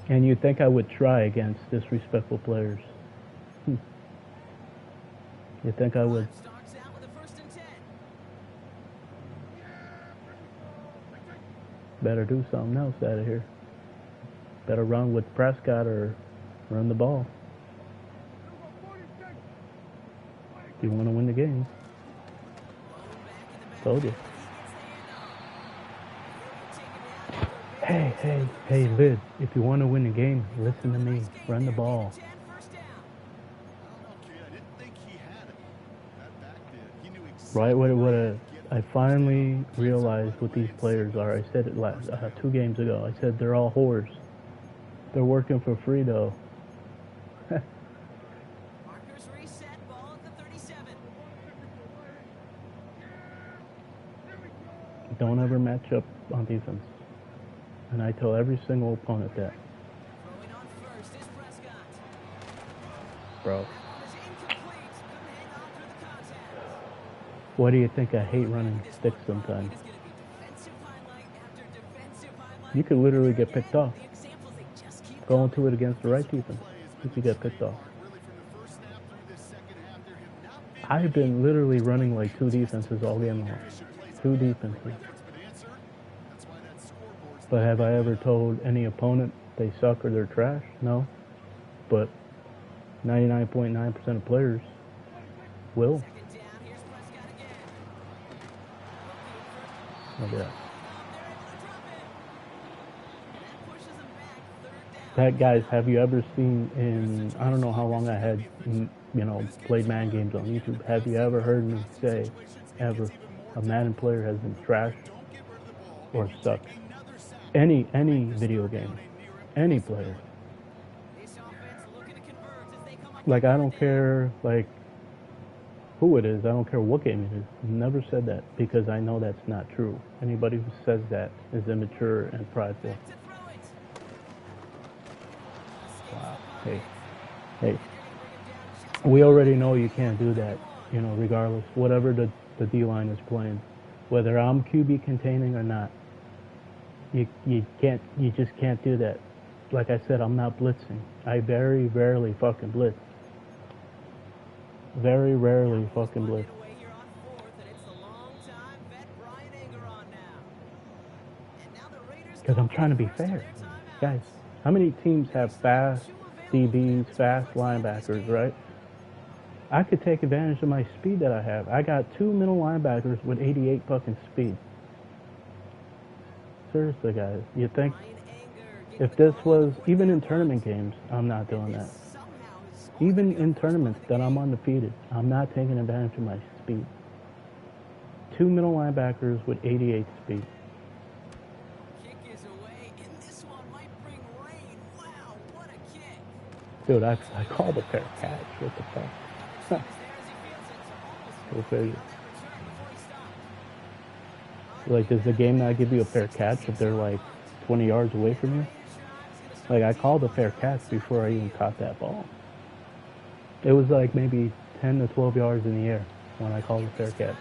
And you'd think I would try against disrespectful players. You'd think I would. Better do something else out of here. Better run with Prescott or run the ball. If you want to win the game. Told you. Hey, Lid, if you want to win the game, listen to me. Run the ball. Right, what I finally realized what these players are. I said it last 2 games ago. I said they're all whores. They're working for free, though. Don't ever match up on defense. And I tell every single opponent that. Bro. Why do you think I hate running sticks sometimes? You could literally get picked off. Go into it against the right defense. You could get picked off. I've been literally running like 2 defenses all game long. 2 defenses. But have I ever told any opponent they suck or they're trash? No. But 99.9% of players will. Look at that. That, guys, have you ever seen in, I don't know how long I had, played Madden games on YouTube. Have you ever heard me say, ever, a Madden player has been trash or sucks? Any video game, any player. Like, I don't care, like, who it is. I don't care what game it is. Never said that because I know that's not true. Anybody who says that is immature and prideful. Wow. Hey. We already know you can't do that, regardless. Whatever the D-line is playing. Whether I'm QB containing or not. You just can't do that. Like I said, I'm not blitzing. I very rarely fucking blitz. Very rarely fucking blitz. Because I'm trying to be fair. Guys, how many teams have fast DBs, fast linebackers, right? I could take advantage of my speed that I have. I got 2 middle linebackers with 88 fucking speed. Seriously, guys, you think if this was, even in tournament games, I'm not doing that. Even in tournaments that I'm undefeated, I'm not taking advantage of my speed. 2 middle linebackers with 88 speed. Dude, I called a fair catch. What the fuck? Go figure. Like, does the game not give you a fair catch if they're like 20 yards away from you. Like, I called a fair catch before I even caught that ball. It was like maybe 10 to 12 yards in the air when I called a fair catch.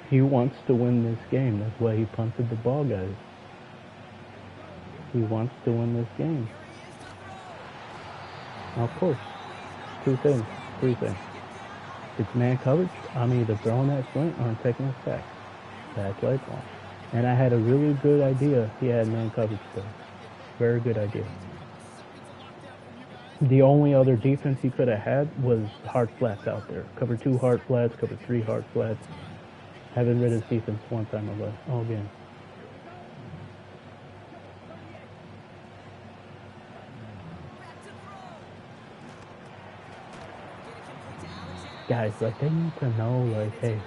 He wants to win this game. That's why he punted the ball, guys. He wants to win this game. Of course. Three things. It's man coverage. I'm either throwing that slant or I'm taking a sack. That's what I call. And I had a really good idea. He had man coverage there. Very good idea. The only other defense he could have had was hard flats out there. Cover 2 hard flats, cover 3 hard flats. Haven't read his defense one time all game. Guys, like, they need to know, like, hey,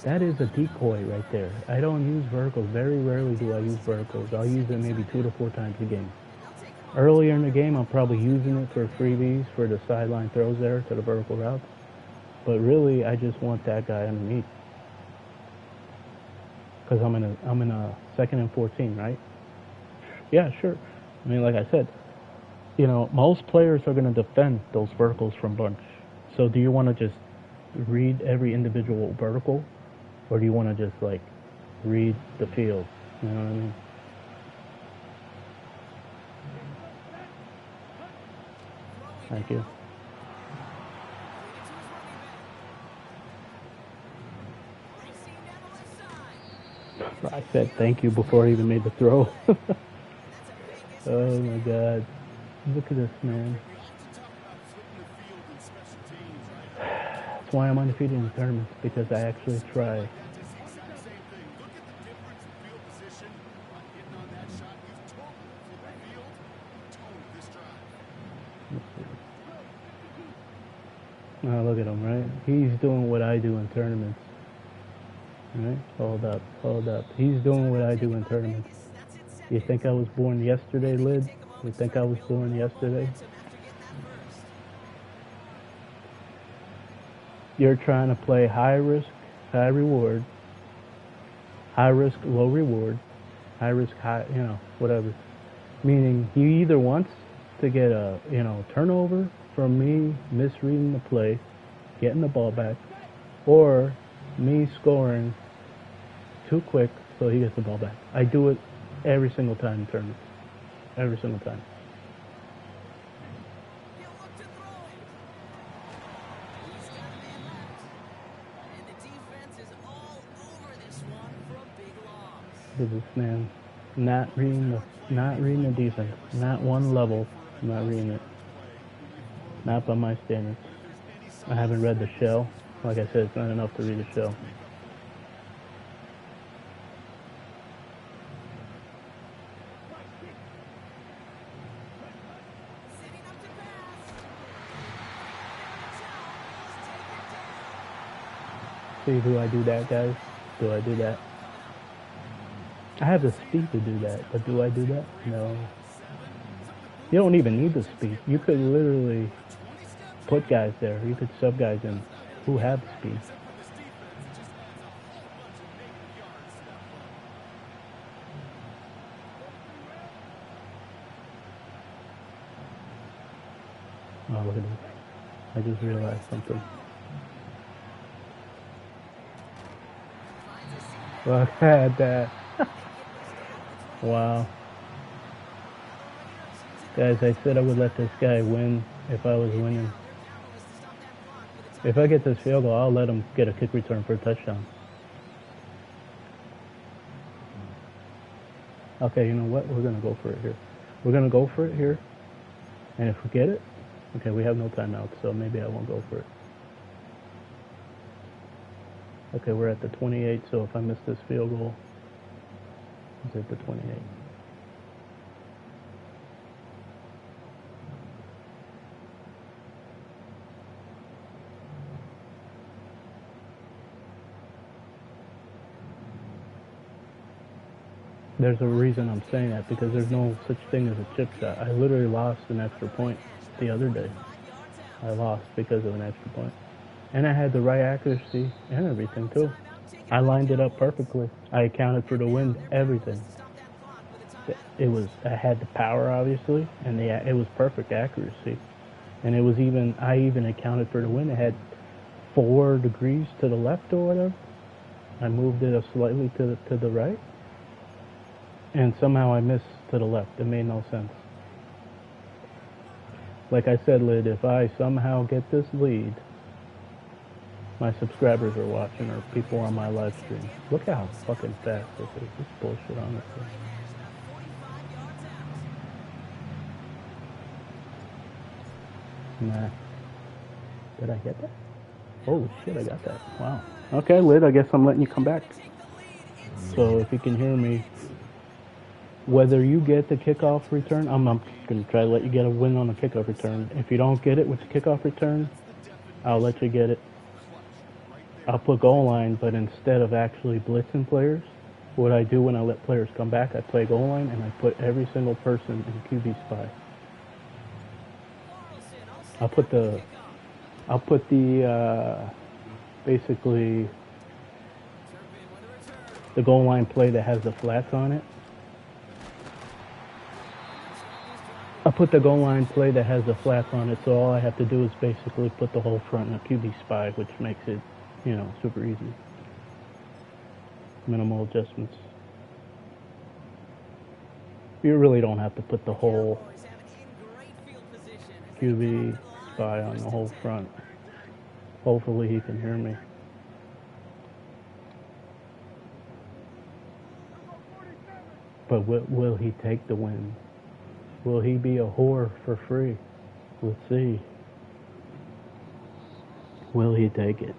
that is a decoy right there. I don't use verticals. Very rarely do I use verticals. I'll use it maybe 2 to 4 times a game. Earlier in the game, I'm probably using it for freebies, for the sideline throws there to the vertical routes. But really, I just want that guy underneath. Because I'm in a 2nd and 14, right? Yeah, sure. I mean, like I said, you know, most players are going to defend those verticals from bunch. So do you want to just read every individual vertical? Or do you want to just, like, read the field? You know what I mean? Thank you. I said thank you before I even made the throw. Oh my God. Look at this, man. That's why I'm undefeated in tournaments, because I actually try. Oh, look at him, right? He's doing what I do in tournaments. Right? Hold up. He's doing what I do in tournaments. You think I was born yesterday, Lid? You think I was born yesterday? You're trying to play high risk, high reward. High risk, low reward. High risk, high, you know, whatever. Meaning he either wants to get a, you know, turnover from me misreading the play, getting the ball back, or me scoring too quick so he gets the ball back. I do it every single time in tournaments. Every single time. Look at this man, not reading the defense, not one level, not reading it, not by my standards. I haven't read the shell. Like I said, it's not enough to read the shell. See, do I do that, guys? Do I do that? I have the speed to do that, but do I do that? No. You don't even need the speed. You could literally put guys there. You could sub guys in who have speed. Oh, look at this. I just realized something. Look at that. Wow. Guys, I said I would let this guy win if I was winning. If I get this field goal, I'll let him get a kick return for a touchdown. Okay, you know what? We're going to go for it here. We're going to go for it here. And if we get it, okay, we have no timeout, so maybe I won't go for it. Okay, we're at the 28, so if I miss this field goal, it's at the 28. There's a reason I'm saying that, because there's no such thing as a chip shot. I literally lost an extra point the other day. I lost because of an extra point. And I had the right accuracy and everything too. I lined it up perfectly. I accounted for the wind, everything. I had the power obviously, and it was perfect accuracy. And I even accounted for the wind. It had 4 degrees to the left or whatever. I moved it slightly to the right, and somehow I missed to the left. It made no sense. Like I said, Lid, if I somehow get this lead, my subscribers are watching, or people on my live stream. Look how fucking fast this is. This is bullshit, honestly. Nah. Did I get that? Holy shit, I got that. Wow. Okay, Lid, I guess I'm letting you come back. So if you can hear me, whether you get the kickoff return, I'm going to try to let you get a win on the kickoff return. If you don't get it with the kickoff return, I'll let you get it. I'll put goal line, but instead of actually blitzing players, what I do when I let players come back, I play goal line and I put every single person in QB spy. I'll put basically the goal line play that has the flats on it. I'll put the goal line play that has the flats on it, so all I have to do is basically put the whole front in a QB spy, which makes it, super easy. Minimal adjustments. You really don't have to put the whole QB spy on the whole front. Hopefully he can hear me. But will he take the win? Will he be a whore for free? Let's see. Will he take it?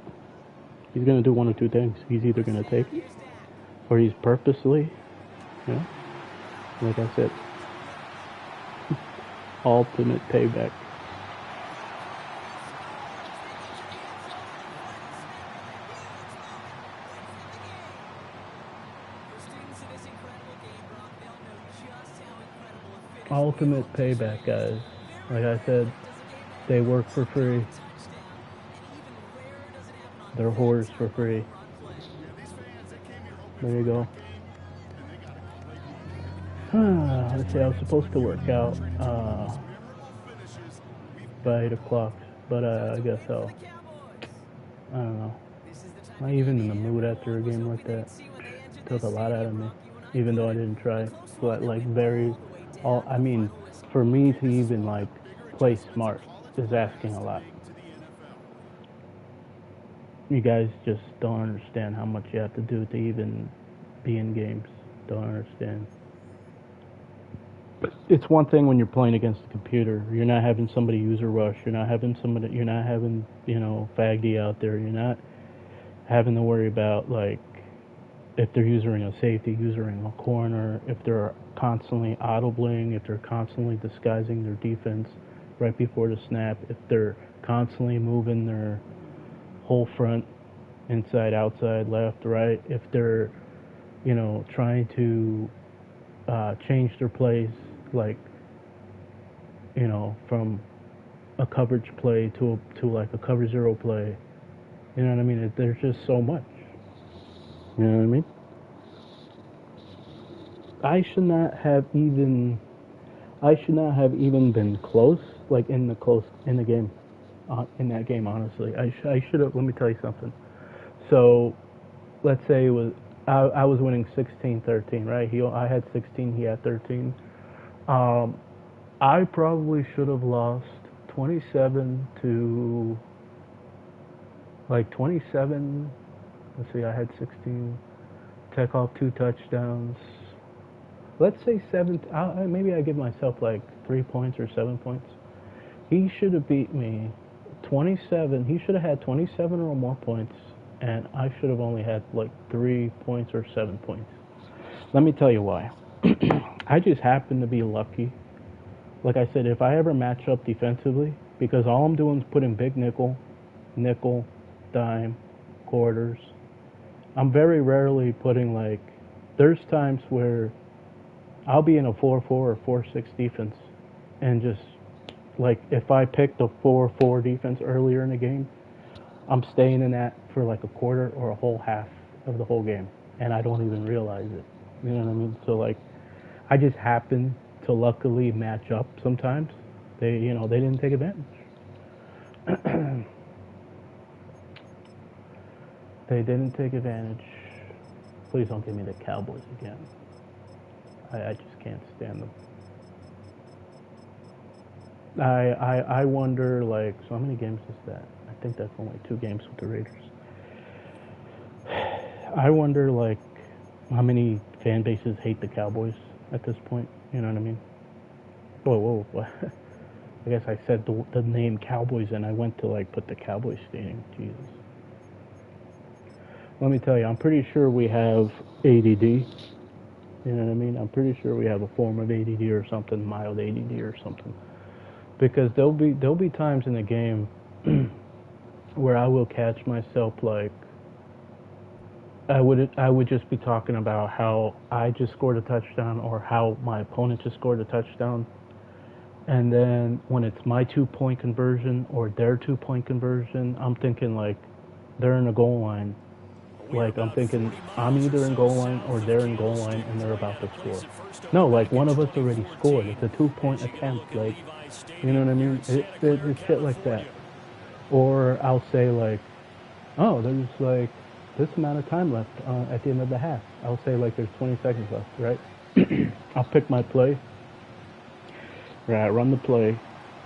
He's going to do one of two things. He's either going to take it, or he's purposely, like I said, ultimate payback. Ultimate payback, guys. Like I said, they work for free. They're whores for free. There you go. Let's see, I was supposed to work out by 8 o'clock, but I guess I don't know. Not even in the mood after a game like that. Took a lot out of me, even though I didn't try. But for me to even play smart is asking a lot. You guys just don't understand how much you have to do to even be in games. Don't understand. But it's one thing when you're playing against the computer. You're not having somebody use a rush. You're not having Faggy out there. You're not having to worry about if they're using a safety, using a corner, if they're constantly audibling, if they're constantly disguising their defense right before the snap, if they're constantly moving their whole front, inside, outside, left, right, if they're, trying to change their plays, from a coverage play to a cover zero play. You know what I mean? There's just so much. You know what I mean? I should not have even been close, in the game, in that game. Honestly, I should have. Let me tell you something. So, let's say I was winning 16-13, right? I had 16, he had 13. I probably should have lost 27 to 27. Let's see, I had 16. Tech off 2 touchdowns. Let's say 7. Maybe I give myself 3 points or 7 points. He should have beat me 27. He should have had 27 or more points, and I should have only had 3 points or 7 points. Let me tell you why. I just happened to be lucky. Like I said, if I ever match up defensively, because all I'm doing is putting big nickel, dime, quarters. I'm very rarely putting there's times where I'll be in a 4-4 or 4-6 defense, and just if I picked a 4-4 defense earlier in the game, I'm staying in that for a quarter or a whole half, of the whole game, and I don't even realize it. You know what I mean? So like, I just happen to luckily match up sometimes. They didn't take advantage. They didn't take advantage. Please don't give me the Cowboys again. I just can't stand them. I wonder, like, so how many games is that? I think that's only 2 games with the Raiders. I wonder, like, how many fan bases hate the Cowboys at this point. You know what I mean? Whoa. I guess I said the name Cowboys and I went to, like, put the Cowboys Stadium. Jesus. Let me tell you, I'm pretty sure we have ADD. You know what I mean? I'm pretty sure we have a form of ADD or something, mild ADD or something. Because there'll be times in the game where I will catch myself, like, I would just be talking about how I just scored a touchdown or how my opponent just scored a touchdown, and then when it's my 2-point conversion or their 2-point conversion, I'm thinking like they're in a goal line. Like I'm thinking I'm either in goal line or they're in goal line and they're about to score. No, like one of us already scored. It's a 2-point attempt. Like, you know what I mean? It's shit like that. Or I'll say like, oh, there's like this amount of time left at the end of the half. I'll say like there's 20 seconds left, right? I'll pick my play. Right, run the play.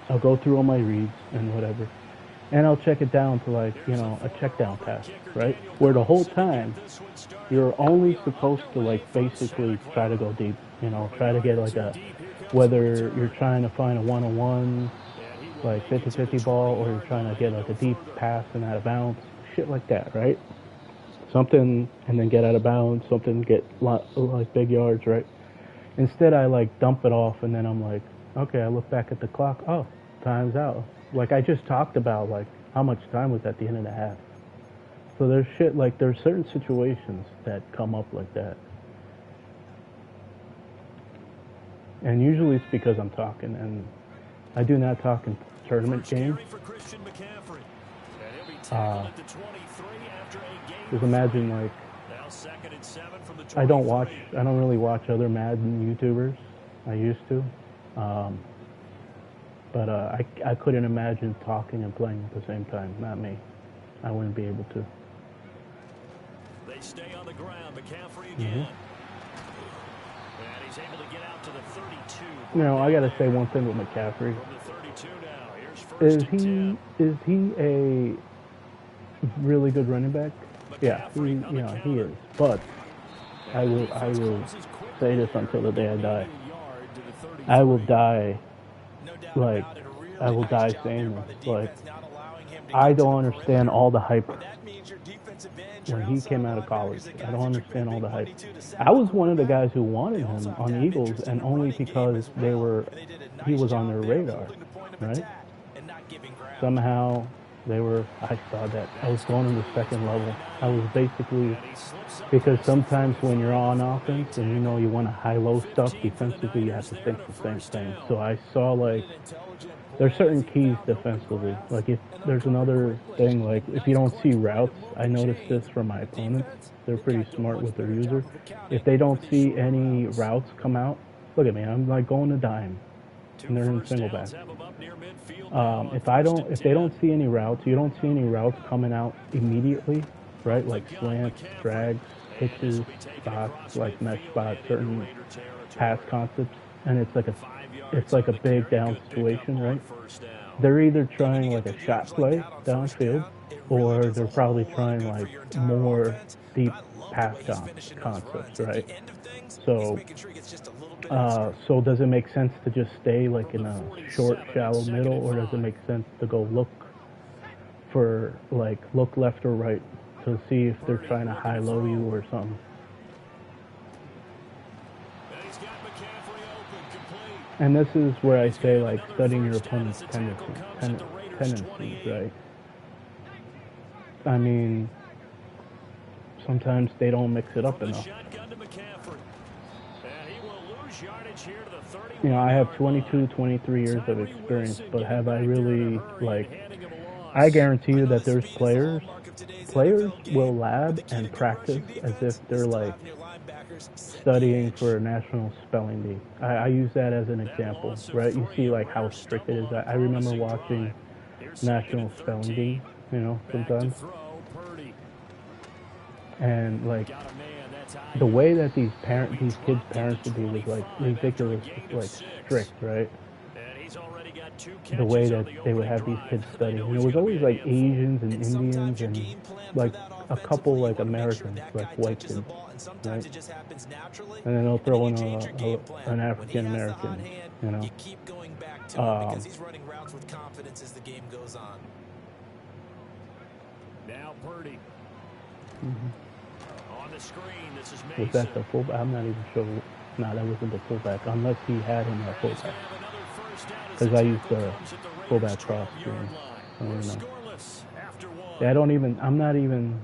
I'll go through all my reads and whatever. And I'll check it down to like, a check down pass, right? Where the whole time you're only supposed to like basically try to go deep, try to get like whether you're trying to find a one-on-one, like 50-50 ball, or you're trying to get like a deep pass and out of bounds, shit like that, right? Something, and then get out of bounds, something, get like big yards, right? Instead, I like dump it off, and then I'm like, okay, I look back at the clock, oh, time's out. Like I just talked about like how much time was at the end of the half. So there's there's certain situations that come up like that. And usually it's because I'm talking, and I do not talk in tournament games. Just imagine like, I don't really watch other Madden YouTubers. I used to. But I couldn't imagine talking and playing at the same time. Not me. I wouldn't be able to. They stay on the ground. McCaffrey again. And he's able to get out to the 32. I got to say one thing with McCaffrey. From the 32 now. Here's first and 10. Is he a really good running back? Yeah, he is. But I will say this until the day I die. I will die. Like, I will die saying this. Like, I don't understand all the hype when he came out of college. I don't understand all the hype. I was one of the guys who wanted him on the Eagles, and only because he was on their radar, right? Somehow I saw that. I was going to the second level. I was basically, because sometimes when you're on offense and you want to high-low stuff, defensively you have to think the same thing. So I saw like, there's certain keys defensively. Like if there's another thing, like if you don't see routes, I noticed this from my opponents. They're pretty smart with their user. If they don't see any routes come out, look at me, I'm like going to dime. And they're in single back. If they don't see any routes, you don't see any routes coming out immediately, right? Like slants, drags, pitches, spots, like mesh spots, certain pass concepts, and it's like a big down situation, right? They're either trying like a shot play downfield, or they're probably trying like more deep pass concepts, right? So does it make sense to just stay like in a short, shallow middle, or does it make sense to go look left or right to see if they're trying to high-low you or something? And this is where I say like studying your opponent's tendencies, right? I mean, sometimes they don't mix it up enough. I have 22, 23 years of experience, but have I really, like, I guarantee you that there's players players will lab and practice as if they're like studying for a national spelling bee. I use that as an example, right? You see like how strict it is. I remember watching national spelling bee, you know, sometimes. And like the way that these kids' parents would be was like ridiculous, like strict, right? The way that they would have these kids study. And it was always like Asians and Indians and like a couple like Americans, like white kids, right? And then they'll throw in an African American, you know. He's running routes with confidence as the game goes on. Now Purdy. On the screen, this is Mason. Was that the fullback? I'm not even sure. No, that wasn't the fullback, unless he had him at fullback. Because I used the fullback cross screen. I don't even know. Yeah, I'm not even,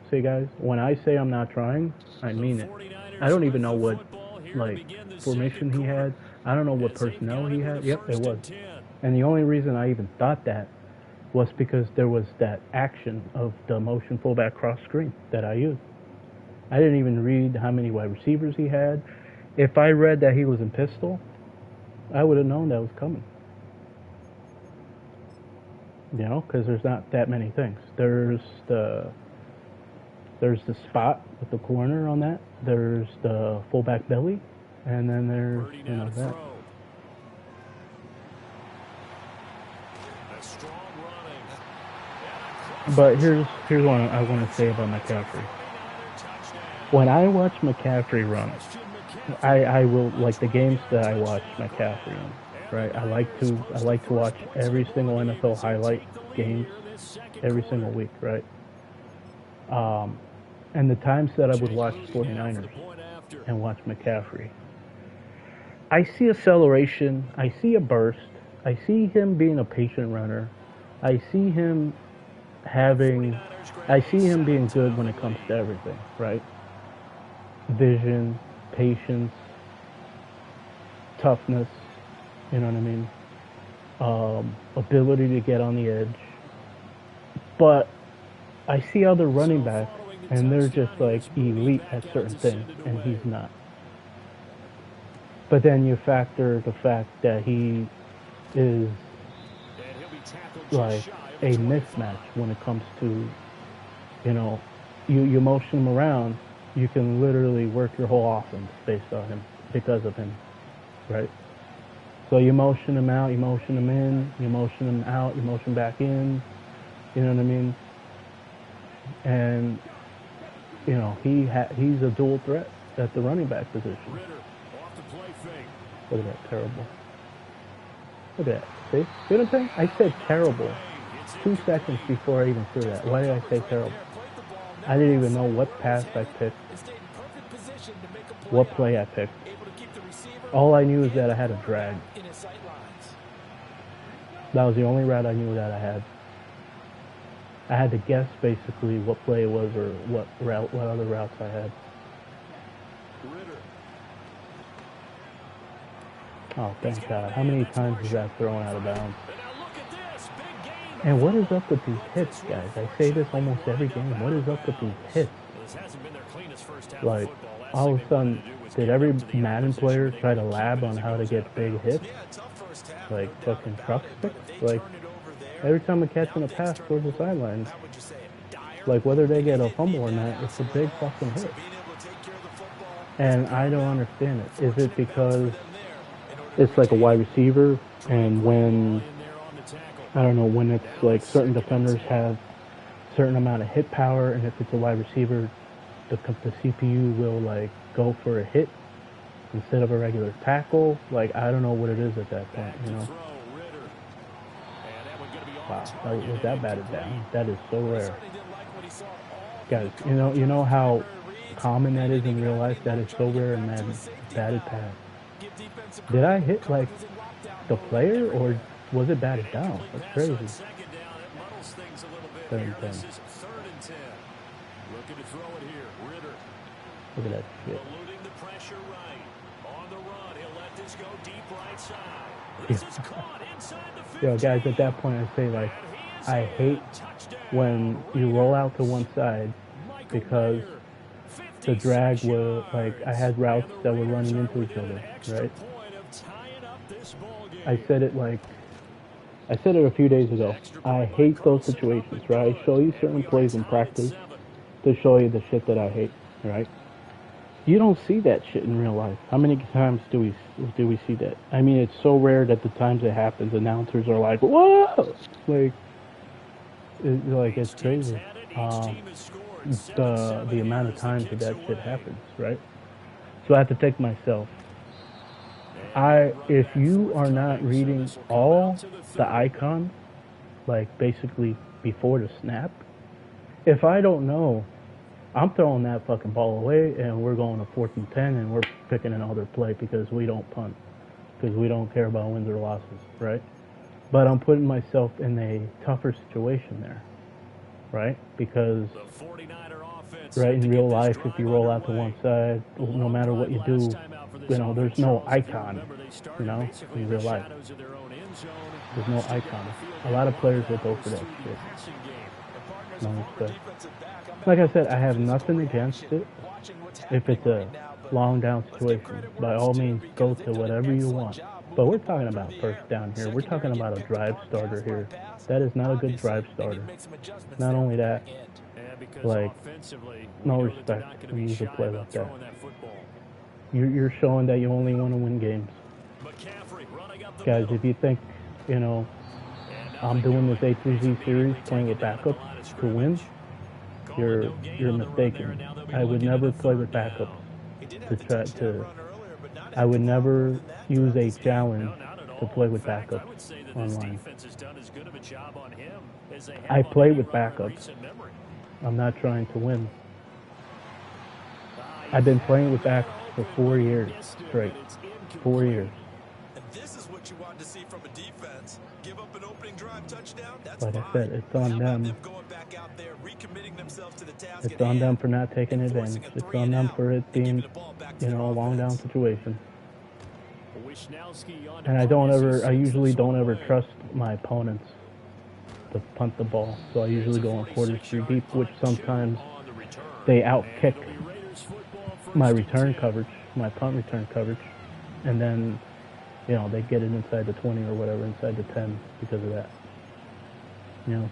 see guys, when I say I'm not trying, I mean it. I don't even know what, like, formation he had. I don't know what personnel he had. Yep, it was. And the only reason I even thought that was because there was that action of the motion fullback cross screen that I used. I didn't even read how many wide receivers he had. If I read that he was in pistol, I would have known that was coming. You know, because there's not that many things. There's the spot with the corner on that. There's the fullback belly, and then there's, you know, that. But here's what I want to say about McCaffrey. When I watch McCaffrey run, I will, like the games that I watch McCaffrey in, right? I like to watch every single NFL highlight games every single week, right? And the times that I would watch 49ers and watch McCaffrey, I see acceleration, I see a burst, I see him being a patient runner, I see him being good when it comes to everything, right? Vision, patience, toughness, you know what I mean? Ability to get on the edge. But I see other running backs, and they're just like elite at certain things, and he's not. But then you factor the fact that he is like a mismatch when it comes to, you know, you motion him around, you can literally work your whole offense based on him, because of him, right? So you motion him out, you motion him in, you motion him out, you motion back in, you know what I mean? And, you know, he's a dual threat at the running back position. Look at that, terrible. Look at that, see? See what I'm saying? I said terrible 2 seconds before I even threw that. Why did I say terrible? I didn't even know what pass I picked, what play I picked. All I knew is that I had a drag. That was the only route I knew that I had. I had to guess basically what play it was or what other routes I had. Oh, thank God. How many times is that thrown out of bounds? And what is up with these hits, guys? I say this almost every game. What is up with these hits? Like, all of a sudden, did every Madden player try to lab on how to get big hits? Like fucking truck sticks? Like, every time I'm catching a pass towards the sidelines, like whether they get a fumble or not, it's a big fucking hit. And I don't understand it. Is it because it's like a wide receiver, and when, I don't know, when it's like certain defenders have certain amount of hit power, and if it's a wide receiver, the CPU will like go for a hit instead of a regular tackle? Like, I don't know what it is at that point, you know? Wow, was that batted down? That is so rare. Guys, you know how common that is in real life? That is so rare in Madden. Batted pass. Did I hit like the player, or was it batted down? That's crazy. 7-10. Look at that shit. Yo, guys, at that point I say like, I hate when you roll out to one side because the drag were, like, I had routes that were running into each other, right? I said it a few days ago. I hate those situations, right? I show you certain plays in practice to show you the shit that I hate, right? You don't see that shit in real life. How many times do we see that? I mean, it's so rare that the times it happens, announcers are like, "Whoa!" It's crazy. The amount of times that shit happens, right? So I have to take myself. If you are not reading all the icons, like basically before the snap, if I don't know, I'm throwing that fucking ball away and we're going to 4th and 10 and we're picking another play because we don't punt, because we don't care about wins or losses, right? But I'm putting myself in a tougher situation there, right? Because right in real life, if you roll out to one side, no matter what you do, there's no icon, in real life. There's no icon. A lot of players will go for that shit. No respect. Like I said, I have nothing against it if it's a long down situation. By all means, go to whatever you want. But we're talking about first down here. We're talking about a drive starter here. That is not a good drive starter. Not only that, no respect when you use a play like that. You're showing that you only want to win games. Guys, if you think, I'm doing this A-Z series playing with backups to win, you're mistaken. I would never play with backups I would never use a challenge to play with backups online. I play with backups. I'm not trying to win. I've been playing with backups for 4 years straight. 4 years. And this is what you want to see from a defense. Give up an opening drive touchdown. That's like I said, it's on them. It's on them for not taking advantage. It's on them for it being, a long down situation. And I usually don't ever trust my opponents to punt the ball. So I usually go on quarters 3 deep, which sometimes they outkick my return coverage, my punt return coverage, and then, they get it inside the 20 or whatever, inside the 10 because of that.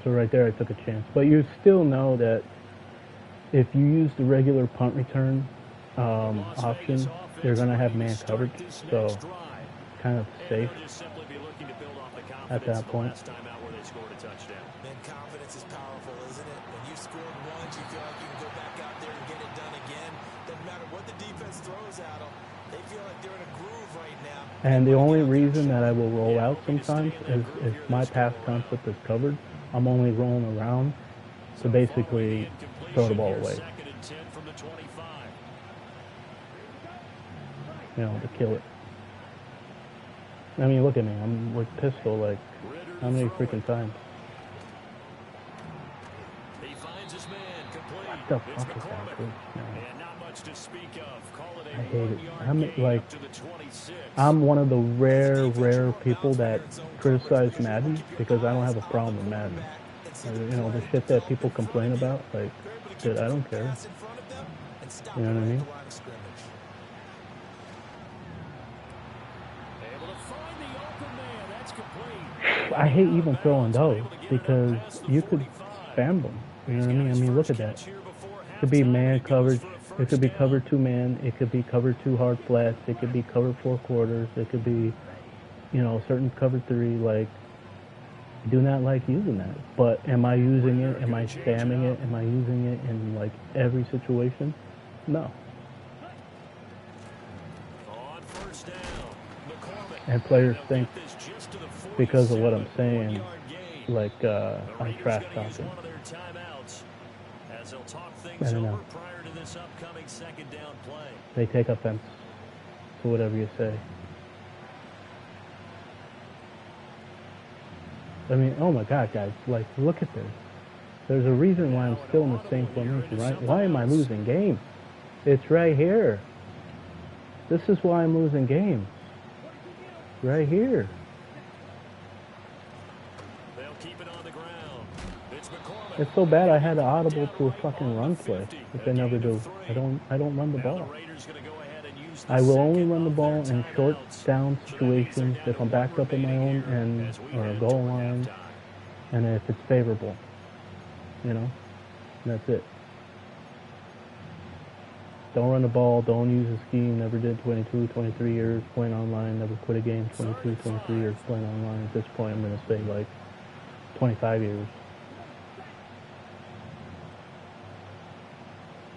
So right there I took a chance. But you still know that if you use the regular punt return option, you're going to have man coverage, so kind of safe at that point. Man, confidence is powerful, isn't it? When you scored once, you feel like you can go back out there and get it done again. Doesn't matter what the defense throws at them. They feel like they're in a groove right now. And the only reason that I will roll out sometimes is if my pass concept is covered, I'm only rolling around to basically throw the ball away. To kill it. I mean, look at me. I'm with pistol, like, how many freaking times? What the fuck is that, dude? No. I hate it. I'm one of the rare people that criticize Madden because I don't have a problem with Madden. The shit that people complain about, like, dude, I don't care. You know what I mean? I hate even throwing those because you could spam them. You know what I mean? I mean, look at that. It could be man coverage. It could be cover 2 man. It could be cover 2 hard flats. It could be cover 4 quarters. It could be, certain cover 3. Like, I do not like using that. But am I using it? Am I spamming it? Am I using it in, like, every situation? No. And players think because of what I'm saying, like, I'm trash talking. I don't know. They take offense to whatever you say. I mean, oh my God, guys, like, look at this. There's a reason why I'm still in the same formation, right? Why am I losing games? It's right here. This is why I'm losing games. Right here. They'll keep it on the ground. It's so bad I had to audible to a fucking run play, which I never do. I don't run the Now the ball. Raiders going to go ahead and use the I will only second run the of ball their in short timeouts. down So that means they're situations down if to I'm one backed up in my remaining own here end as we or a head goal toward line, halftime. and if it's favorable, you know, that's it. Don't run the ball, don't use a scheme, never did 22, 23 years playing online, never quit a game, 22, 23 years playing online. At this point, I'm going to say like 25 years.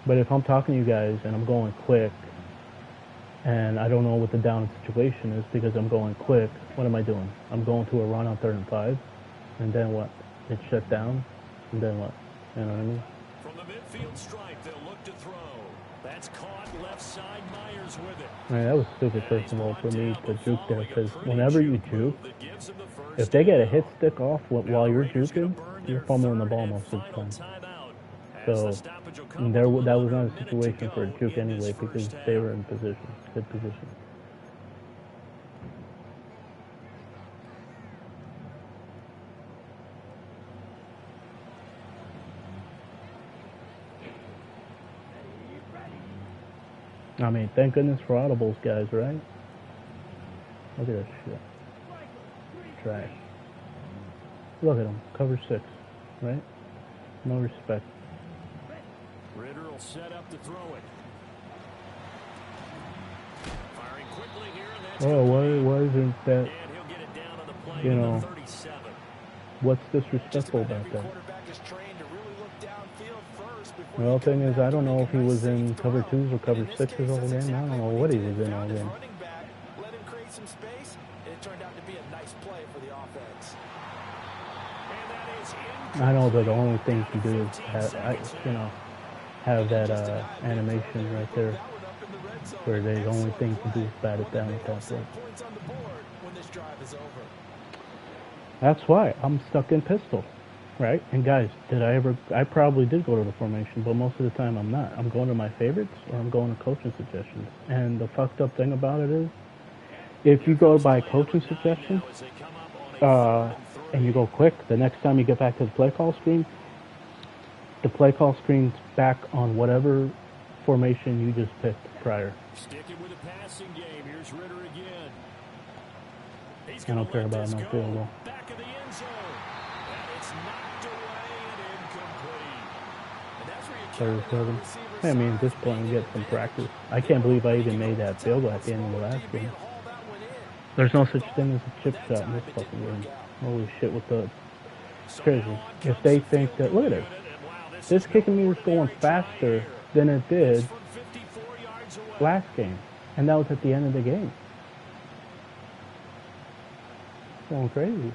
But if I'm talking to you guys and I'm going quick, and I don't know what the down situation is because I'm going quick, what am I doing? I'm going to a run on 3rd and 5, and then what? It's shut down, and then what? You know what I mean? From the midfield stripe, they'll look to throw. That's caught left side. Myers with it. I mean, that was stupid, first of all, for me to juke there, because whenever you juke, if they get a hit stick off while you're juking, you're fumbling the ball most of the time. So that was not a situation for a juke anyway, because they were in position, good position. I mean, thank goodness for audibles, guys, right? Look at this shit. Trash. Look at him. Cover 6, right? No respect. Ritter will set up to throw it. Firing quickly here, and that's Why isn't that, and he'll get it down on the play you to know, the 37. what's disrespectful about that? Quarterback is trained to really look downfield first before Well, you the thing come is, back I to don't know make if a he nice was in safe cover throw. 2s or cover In this 6s case, all that's game. I don't exactly know what what he did. was in all Found his game. running back, let him create some space, and it turned out to be a nice play for the offense. And that is I know that the incomplete. only thing to do is Down to 15 have, seconds here. have that Just an eye animation there. right He there, broke that one up in the red zone. where the only Excellent thing to do play. is bat it One that down may at help that set point. points on the board when this drive is over. That's why I'm stuck in pistol, right? And guys, I probably did go to the formation, but most of the time I'm not. I'm going to my favorites or I'm going to coaching suggestions. And the fucked up thing about it is, if you go by coaching suggestions, and you go quick, the next time you get back to the play call screen, the play call screen's back on whatever formation you just picked prior. Sticking with the passing game. Here's Ritter again. He's I gonna don't care let about this no go. field goal. Back of the end zone. And it's knocked away and incomplete. And that's where you count it on the 37. receiver's I mean, side. this point, get some practice. I can't believe I even made that field goal at the end of the last game. There's no such thing as a chip shot in this fucking game. Holy shit, with the... It's crazy. If they think that... Look at this. This kicking me was going faster than it did last game. And that was at the end of the game. Going crazy.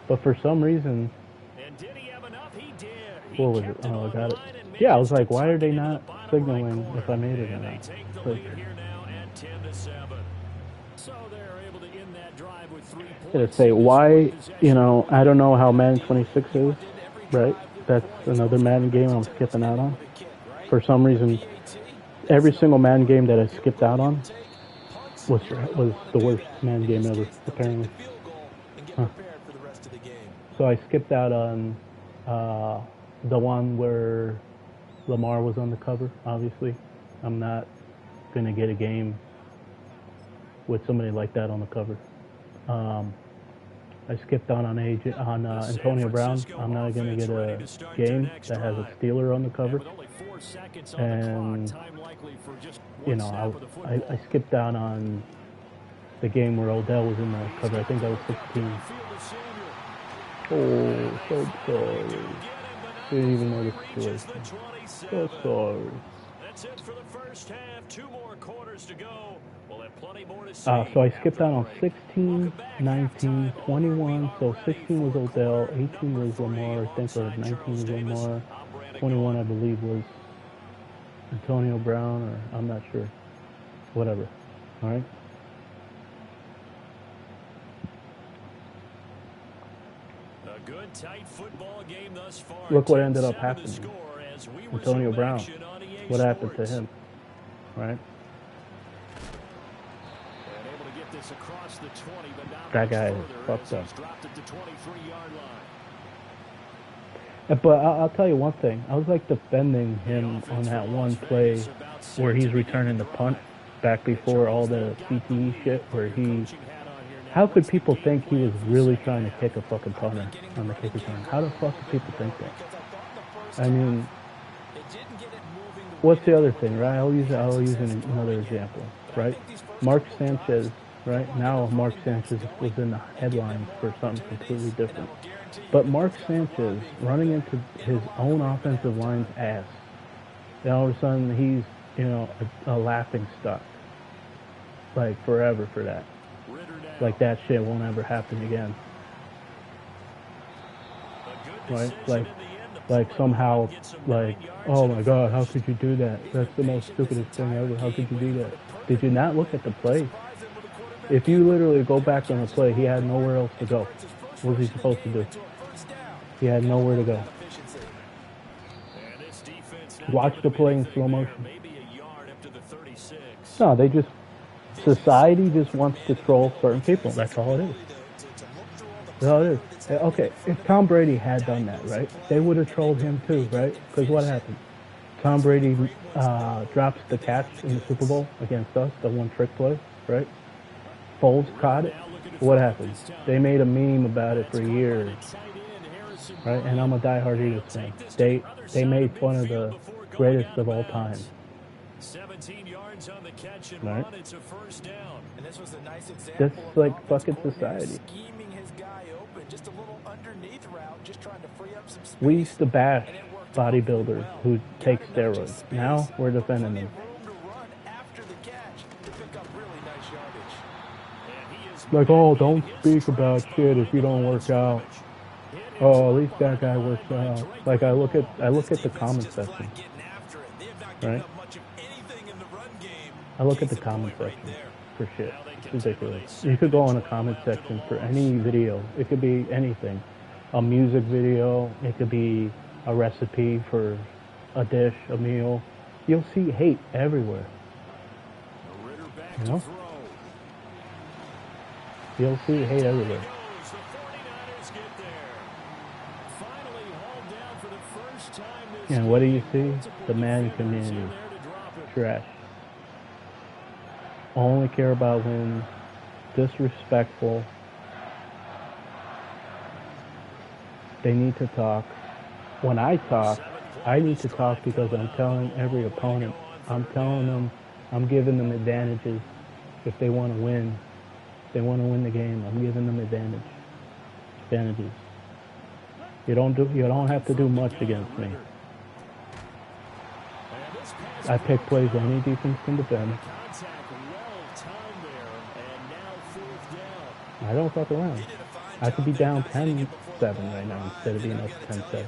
But for some reason... And did he have enough? He did. What was it? Oh, I got it. Yeah, I was like, why are they not signaling if I made it or not? Like, So they're able to end that drive with 3 points. gonna say, why, you know, I don't know how Madden 26 is, right? That's another Madden game I'm skipping out on. For some reason, every single Madden game that I skipped out on was the worst Madden game ever, apparently. Huh. So I skipped out on the one where Lamar was on the cover, obviously. I'm not going to get a game with somebody like that on the cover. I skipped on Antonio Brown. I'm not going to get a game that has a Steeler on the cover. And, you know, I skipped out on the game where Odell was in the cover. I think that was 16. Oh, so sorry. Didn't even know the situation. So sorry. That's it for the first half. 2 more quarters to go. We'll have plenty more to see. So I skipped out on 16, 19, 21. So 16 was Odell, 18 was Lamar, I think, or 19 was Lamar. 21, I believe, was Antonio Brown, or I'm not sure. Whatever. All right. A good tight football game thus far. Look what ended up happening. Antonio Brown. What happened to him? Right? this across the 20, but not That much guy is further fucked as up. he's dropped at the 23-yard line. But I'll tell you one thing. I was like defending him on that one play where he's returning the punt back before all the CTE shit where he... How could people think he was really trying to kick a fucking punter on the kick return? How the fuck do people think that? I mean, what's the other thing, right? I'll use another example, right? Mark Sanchez, right? Now Mark Sanchez was in the headlines for something completely different. But Mark Sanchez running into his own offensive line's ass, and all of a sudden he's, you know, a laughing stock. Like, forever for that. Like, that shit won't ever happen again. Right? Like somehow, like, oh my God, how could you do that? That's the most stupidest thing ever. How could you do that? Did you not look at the play? If you literally go back on the play, he had nowhere else to go. What was he supposed to do? He had nowhere to go. Watch the play in slow motion. No, they just... Society just wants to troll certain people. That's all it is. That's all it is. Okay, if Tom Brady had done that, right, they would have trolled him too, right? Because what happened? Tom Brady drops the catch in the Super Bowl against us, the one trick play, right? Foles caught it. What happened? They made a meme about it for years, right? And I'm a diehard Eagles fan. They made fun of the greatest of all time. 17 yards on the catch and right? run. It's a first down. And this was a nice example. That's like fucking society. Scheming his guy open, just a little underneath route, just trying to free up some space. We used to bash bodybuilders who take steroids. Now we're defending them. Like, oh, don't speak about shit if you don't work out. Oh, at least that guy works out. Like, I look at the comment section, right? I look at the comment section for shit. It's ridiculous. You could go on a comment section for any video. It could be anything. A music video. It could be a recipe for a dish, a meal. You'll see hate everywhere. You know? You'll see hate everywhere. And what do you see? The Madden community. Trash. Only care about wins. Disrespectful. They need to talk. When I talk, I need to talk because I'm telling every opponent, I'm telling them, I'm giving them advantages if they want to win. If they want to win the game, I'm giving them advantages. You don't have to do much against me. I pick plays any defense can defend. I don't fuck around. I could be down 10-7 right now instead of being up 10-7.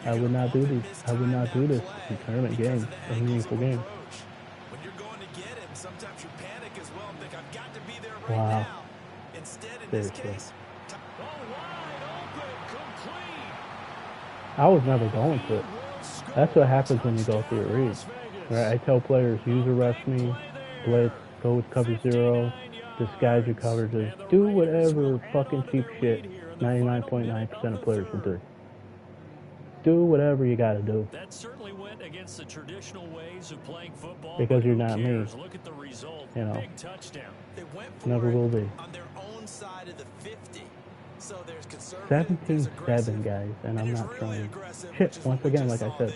I would not do these. I would not do this in tournament games, a meaningful game. Wow. Seriously. I was never going to it. That's what happens when you go through a read. Right? I tell players, use a rush me, blitz, go with cover 0, disguise your coverages, do whatever fucking cheap shit 99.9% of players will do. Do whatever you gotta do. That certainly went against the traditional ways of playing football. Because you're not me. Look at the result. You know. Big touchdown. They went for Never will be. on their own side of the 50. So there's 17-7, guys, and I'm not trying. Shit, once again, like I said,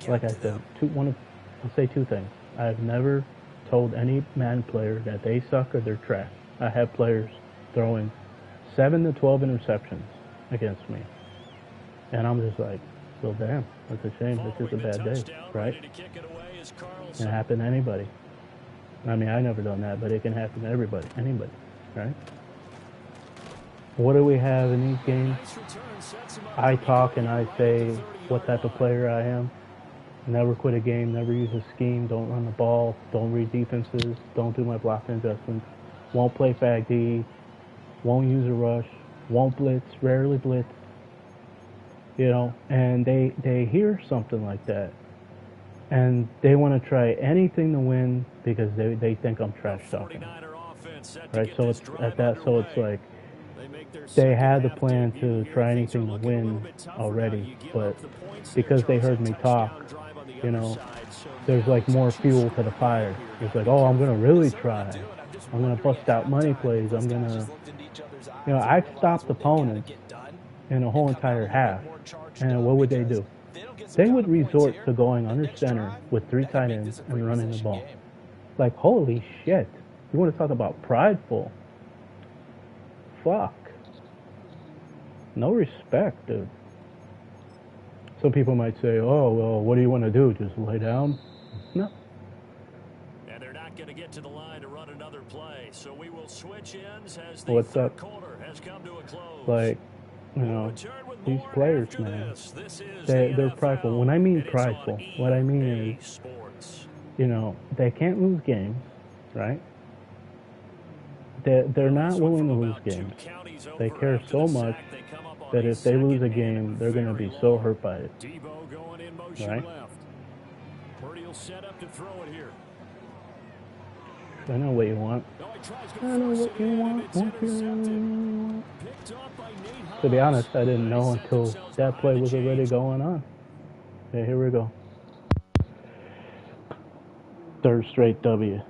I'll say two things. I've never told any Madden player that they suck or they're trash. I have players throwing 7 to 12 interceptions against me. And I'm just like, well, damn, that's a shame. It's just a bad day, right? It can happen to anybody. I mean, I've never done that, but it can happen to everybody, anybody, right? What do we have in these games? I talk and I say what type of player I am. Never quit a game, never use a scheme, don't run the ball, don't read defenses, don't do my blocking adjustments, won't play fag D, won't use a rush, won't blitz, rarely blitz. You know, and they hear something like that. And they want to try anything to win because they think I'm trash talking. get set to right? get So this it's drive at that. So it's underway. like They make their they second had the half plan debut to here. try Things are anything to looking a little win bit tougher now. already, You give but up the points there, because they Charles, heard that me touchdown talk, drive on the you other know, side. So there's now like it's a more fuel two-score to the game fire. here. It's Gotta like, be oh, I'm careful. gonna They really certainly try. do, and I'm just I'm gonna wondering bust at out money halftime if plays. those I'm guys gonna, just looked into each other's you know, eyes and I've realized stopped what they gotta opponents get done in a and whole come out a entire little bit half. more charged And up, what would they because do? if they don't get some They kind would of points resort here, to going the under next center drive, with 3 that could tight make ends this a and running the three-possession ball. game. Like, holy shit. You want to talk about prideful? Fuck. No respect, dude. Some people might say, oh, well, what do you want to do? Just lay down? No. And they're not going to get to the line to run another play. So we will switch ends as the What's third up? quarter has come to a close. Like, you We'll know, return with these more players, after man, this is they're the prideful. NFL, When I mean and it's on prideful, what I mean EA is, Sports. you know, they can't lose games, right? They're not willing to lose games. They care so much that if they lose a game, they're going to be so hurt by it, Debo going in motion right? left. Purdy will set up to throw it here. I know what you want. I know what you want. To be honest, I didn't know until that play was already going on. Okay, here we go. Third straight W.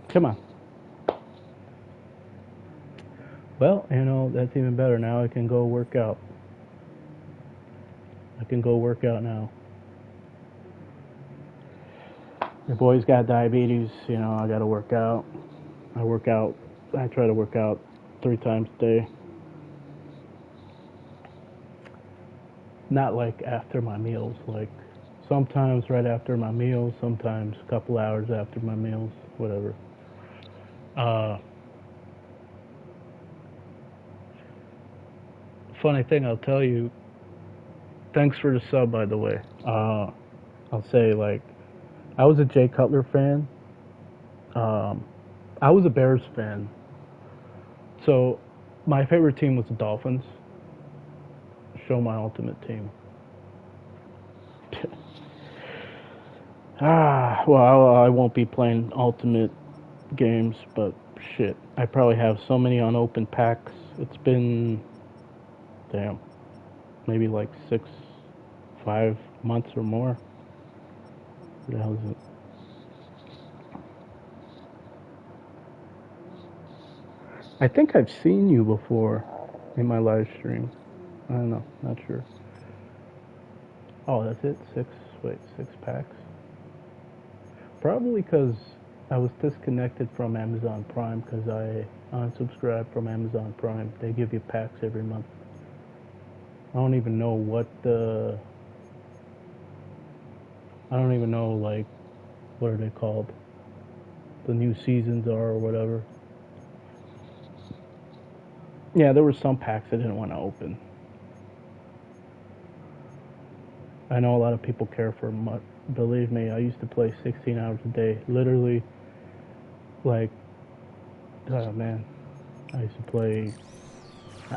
Come on. Well, you know, that's even better. Now I can go work out. I can go work out now. Your boy's got diabetes, you know, I gotta work out. I try to work out 3 times a day. Not like after my meals, like sometimes right after my meals, sometimes a couple hours after my meals, whatever. Funny thing, I'll tell you, thanks for the sub, by the way. I'll say, like, I was a Jay Cutler fan. I was a Bears fan. So, my favorite team was the Dolphins. Show my ultimate team. Well, I won't be playing ultimate games, but shit. I probably have so many unopened packs. It's been, damn, maybe like 5 months or more. What the hell is it? I think I've seen you before in my live stream. I don't know, not sure. Oh, that's it? 6 packs? Probably because I was disconnected from Amazon Prime because I unsubscribed from Amazon Prime. They give you packs every month. I don't even know like, what are they called? The new seasons are or whatever. Yeah, there were some packs I didn't want to open. I know a lot of people care for much. Believe me, I used to play 16 hours a day. Literally, like, oh man, I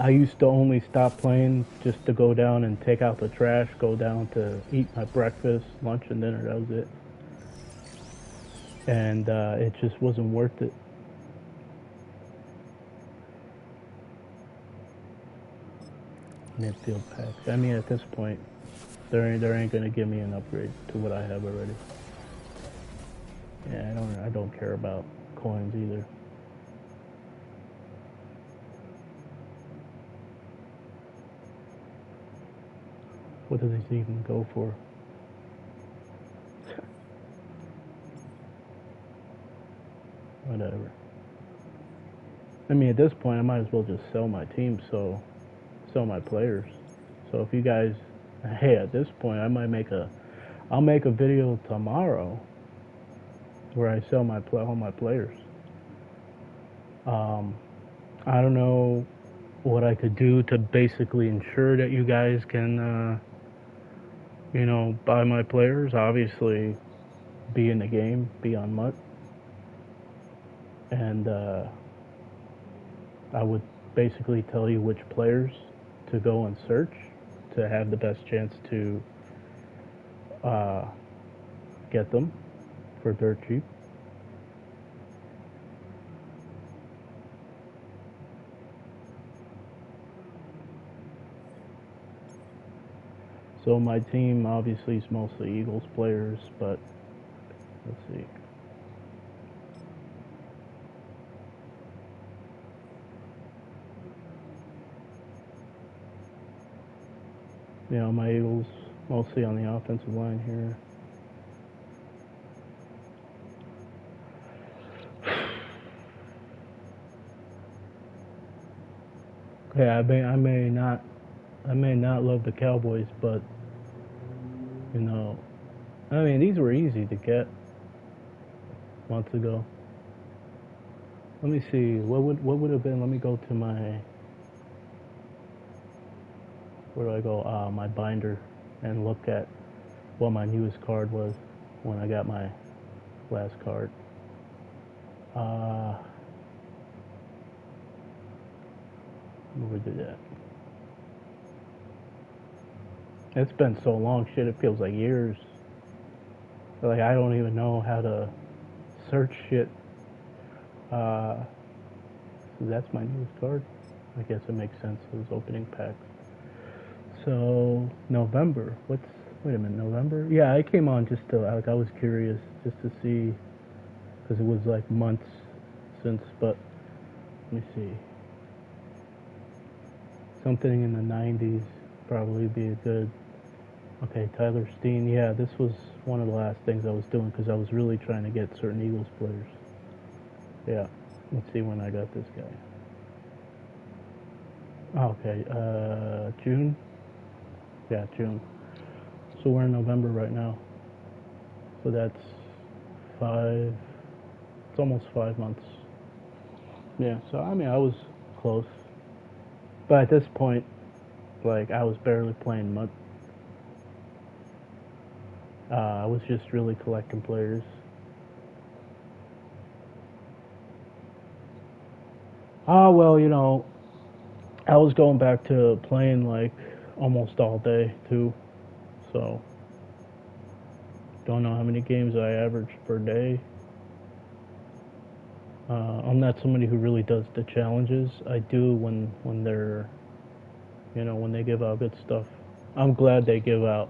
used to only stop playing just to go down and take out the trash, go down to eat my breakfast, lunch, and dinner. That was it. And it just wasn't worth it. Midfield packs. I mean, at this point, there ain't gonna give me an upgrade to what I have already. Yeah, I don't care about coins either. What does this even go for? Whatever. I mean, at this point, I might as well just sell my team, sell my players. So if you guys, hey, at this point, I'll make a video tomorrow where I sell all my players. I don't know what I could do to basically ensure that you guys can, buy my players. Obviously, be in the game, be on MUT. And I would basically tell you which players to go and search to have the best chance to get them for dirt cheap. So my team obviously is mostly Eagles players, but let's see. My Eagles mostly on the offensive line here. Yeah, I may not love the Cowboys, but I mean these were easy to get months ago. Let me see what would have been. Let me go to my where do I go? My binder and look at what my newest card was when I got my last card. Where we do that? It's been so long, shit. It feels like years. Like I don't even know how to search shit. So that's my newest card. I guess it makes sense. It was opening packs. So November. Wait a minute, November? Yeah, I came on just to I was curious just to see because it was like months since. But let me see. Something in the 90s probably be a good. Okay, Tyler Steen. Yeah, this was one of the last things I was doing because I was really trying to get certain Eagles players. Yeah, let's see when I got this guy. Okay, June. Yeah, June. So we're in November right now. So that's 5. It's almost 5 months. Yeah. So I mean, I was close, but at this point, like I was barely playing much. I was just really collecting players. Well, I was going back to playing like almost all day too. So don't know how many games I average per day. I'm not somebody who really does the challenges. I do when they're, when they give out good stuff. I'm glad they give out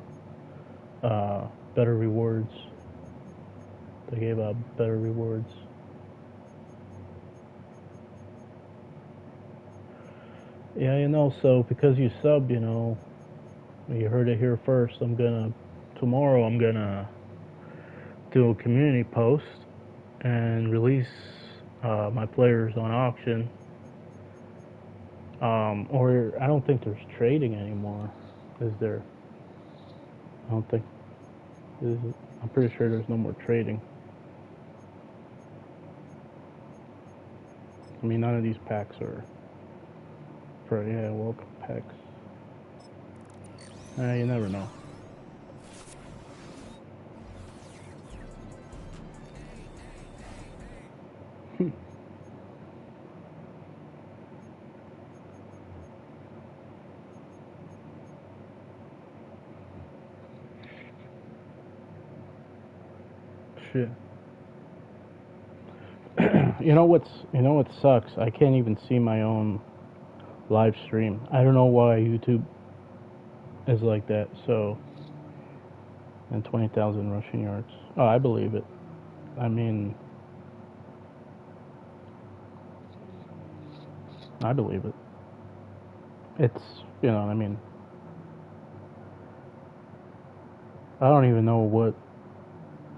better rewards. They gave out better rewards. Yeah, so because you sub, you heard it here first. Tomorrow I'm gonna do a community post and release my players on auction. Or I don't think there's trading anymore. Is there? I don't think. Is it? I'm pretty sure there's no more trading. I mean, none of these packs are for welcome packs. You never know. Shit. What sucks? I can't even see my own live stream. I don't know why YouTube is like that. So, and 20,000 rushing yards. Oh, I believe it. I mean, I believe it. It's, I mean, I don't even know what,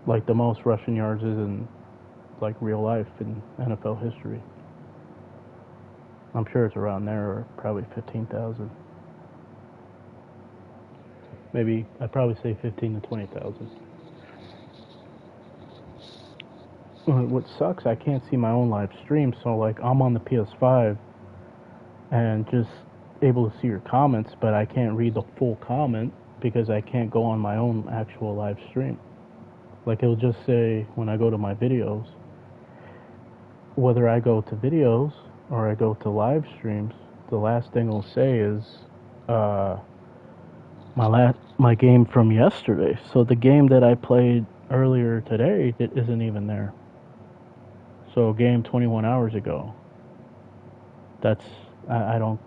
like, the most rushing yards is in, like, real life in NFL history. I'm sure it's around there, or probably 15,000. Maybe, I'd probably say 15 to 20,000. What sucks, I can't see my own live stream, so, like, I'm on the PS5 and just able to see your comments, but I can't read the full comment because I can't go on my own actual live stream. Like, it'll just say when I go to my videos, whether I go to videos or I go to live streams, the last thing it'll say is my game from yesterday. So the game that I played earlier today, it isn't even there. So game 21 hours ago. I don't,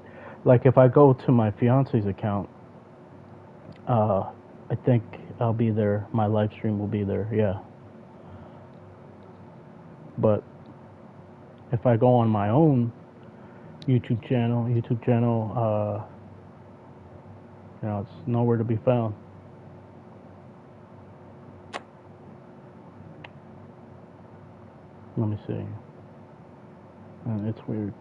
like, if I go to my fiance's account I think I'll be there. My live stream will be there. Yeah. But if I go on my own YouTube channel, it's nowhere to be found. Let me see. And it's weird.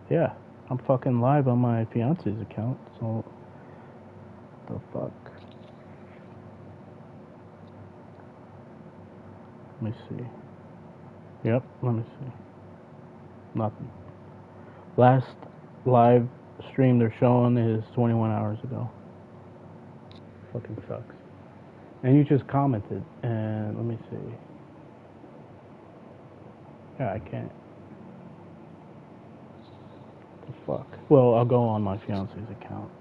Yeah, I'm fucking live on my fiance's account, so the fuck. Let me see. Yep, let me see. Nothing. Last live stream they're showing is 21 hours ago. Fucking sucks. And you just commented, and let me see. Yeah, I can't. The fuck. Well, I'll go on my fiance's account.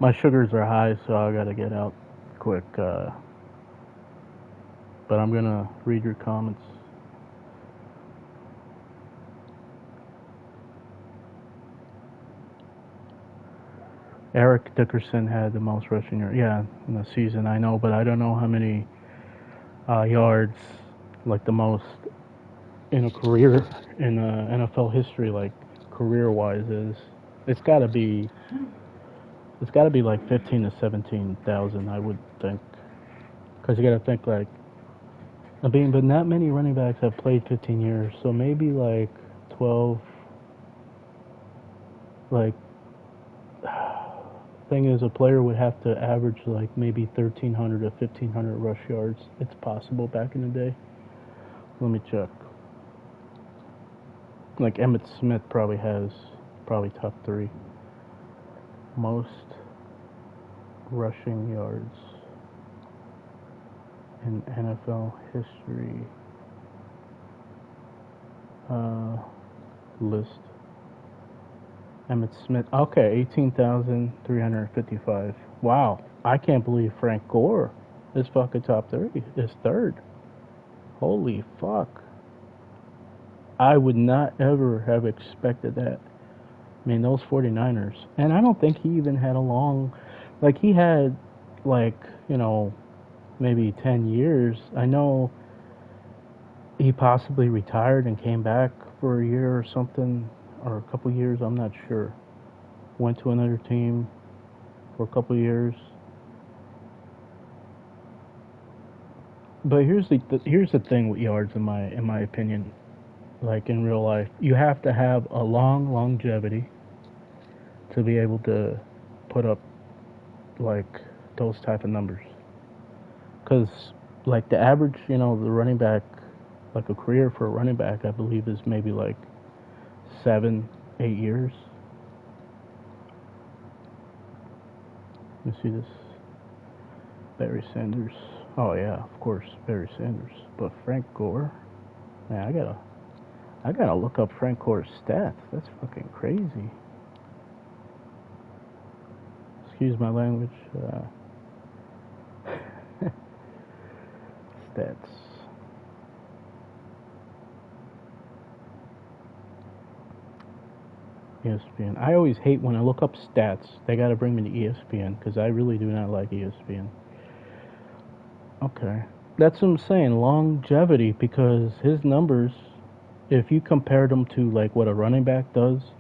My sugars are high, so I gotta get out quick. But I'm gonna read your comments. Eric Dickerson had the most rushing yards. Yeah, in the season, I know, but I don't know how many yards, like the most in a career in NFL history, like career-wise, is. It's got to be like 15 to 17,000, I would think, because you got to think like. I mean, but not many running backs have played 15 years, so maybe like 12. Like, thing is, a player would have to average like maybe 1,300 to 1,500 rush yards. It's possible back in the day. Let me check. Like Emmitt Smith probably has top 3 most rushing yards in NFL history list. Emmitt Smith. Okay, 18,355. Wow. I can't believe Frank Gore is fucking top 30. Is third. Holy fuck. I would not ever have expected that. I mean, those 49ers. And I don't think he even had a long... Like, he had, like, maybe 10 years. I know he possibly retired and came back for a year or something, or a couple years, I'm not sure. Went to another team for a couple years. But here's the thing with yards, in my opinion. Like in real life, you have to have a long longevity to be able to put up like those type of numbers. Because like the average, the running back, like a career for a running back, I believe is maybe like 7-8 years. You see this? Barry Sanders. Oh yeah, of course, Barry Sanders. But Frank Gore, man, I gotta look up Frank Gore's stats. That's fucking crazy. Excuse my language. Stats. ESPN. I always hate when I look up stats. They gotta bring me to ESPN because I really do not like ESPN. Okay. That's what I'm saying. Longevity, because his numbers, if you compared them to like what a running back does,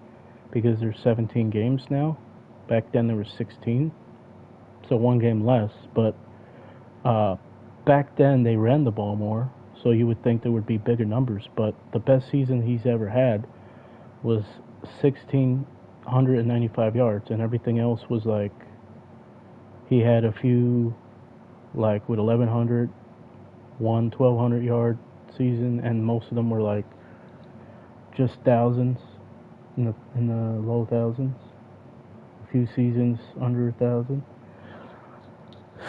because there's 17 games now. Back then there was 16, so one game less. But back then they ran the ball more, so you would think there would be bigger numbers. But the best season he's ever had was 1,695 yards, and everything else was like he had a few like with 1,100, 1,200 yard season, and most of them were like just thousands in the low thousands. A few seasons under 1,000.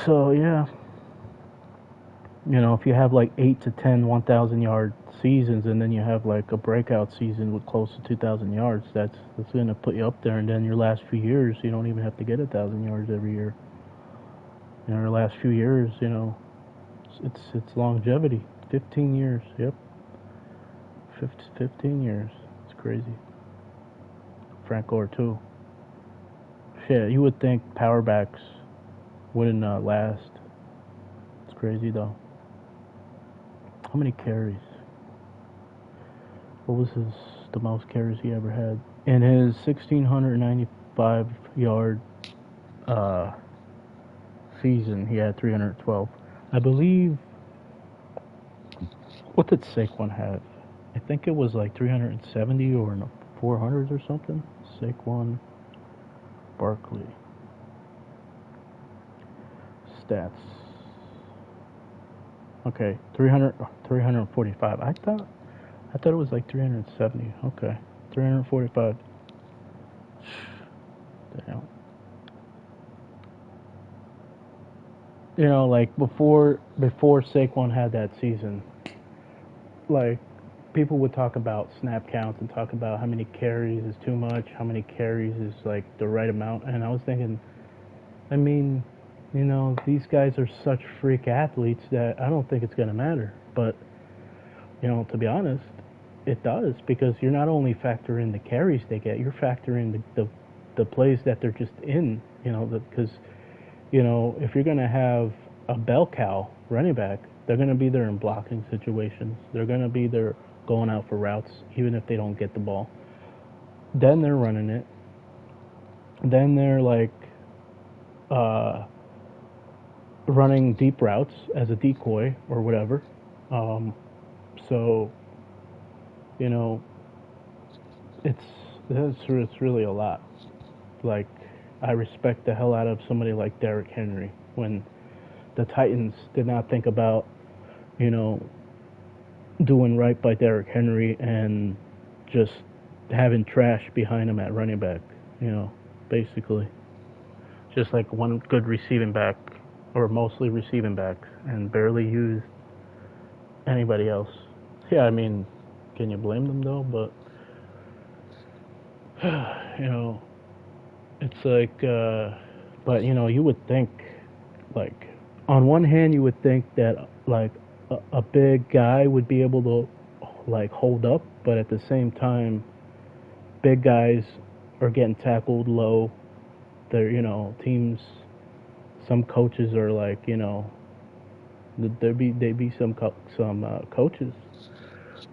So yeah, if you have like 8 to 10 1,000 yard seasons, and then you have like a breakout season with close to 2,000 yards, that's going to put you up there. And then your last few years, you don't even have to get 1,000 yards every year. Your last few years, it's longevity. 15 years. Yep. 15 years. It's crazy. Frank Gore too. Shit, you would think power backs wouldn't last. It's crazy though. How many carries? What was the most carries he ever had? In his 1,695 yard season, he had 312. I believe. What did Saquon have? I think it was like 370 or 400 or something. Saquon Barkley stats. Okay, 345. I thought it was like 370. Okay, 345. Damn. You know, like before Saquon had that season, like people would talk about snap counts and talk about how many carries is too much, how many carries is like the right amount, and I was thinking, I mean, you know, these guys are such freak athletes that I don't think it's gonna matter. But you know, to be honest, it does, because you're not only factoring the carries they get, you're factoring the plays that they're just in. You know, because you know, if you're gonna have a bell cow running back, they're gonna be there in blocking situations. They're gonna be there going out for routes, even if they don't get the ball. Then they're running it. Then they're like running deep routes as a decoy or whatever. So, you know, it's really a lot. Like, I respect the hell out of somebody like Derrick Henry when the Titans did not think about, you know, doing right by Derrick Henry and just having trash behind him at running back, you know, basically. Just like one good receiving back, or mostly receiving backs, and barely used anybody else. Yeah, I mean, can you blame them though? But, you know, it's like, but you know, you would think, like, on one hand, you would think that, like, a big guy would be able to, like, hold up, but at the same time, big guys are getting tackled low. They're, you know, teams, some coaches are like, you know, there'd be some coaches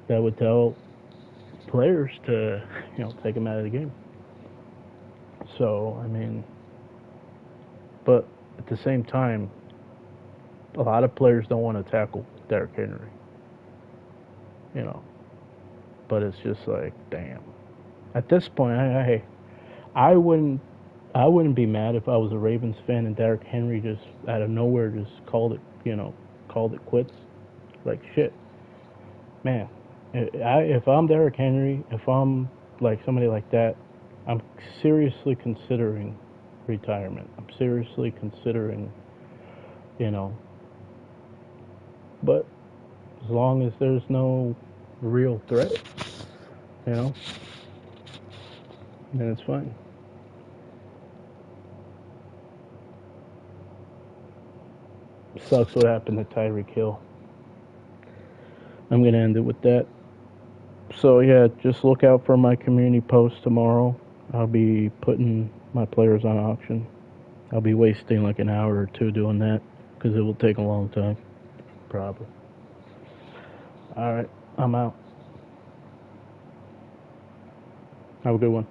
that would tell players to, you know, take them out of the game. So, I mean, but at the same time, a lot of players don't want to tackle Derrick Henry, you know. But it's just like, damn. At this point, I wouldn't be mad if I was a Ravens fan and Derrick Henry just out of nowhere just called it quits. Like, shit, man. If I'm Derrick Henry, if I'm like somebody like that, I'm seriously considering retirement. I'm seriously considering, you know. But as long as there's no real threat, you know, then it's fine. Sucks what happened to Tyreek Hill. I'm gonna end it with that. So yeah, just look out for my community post tomorrow. I'll be putting my players on auction. I'll be wasting like an hour or two doing that because it will take a long time, probably. All right, I'm out. Have a good one.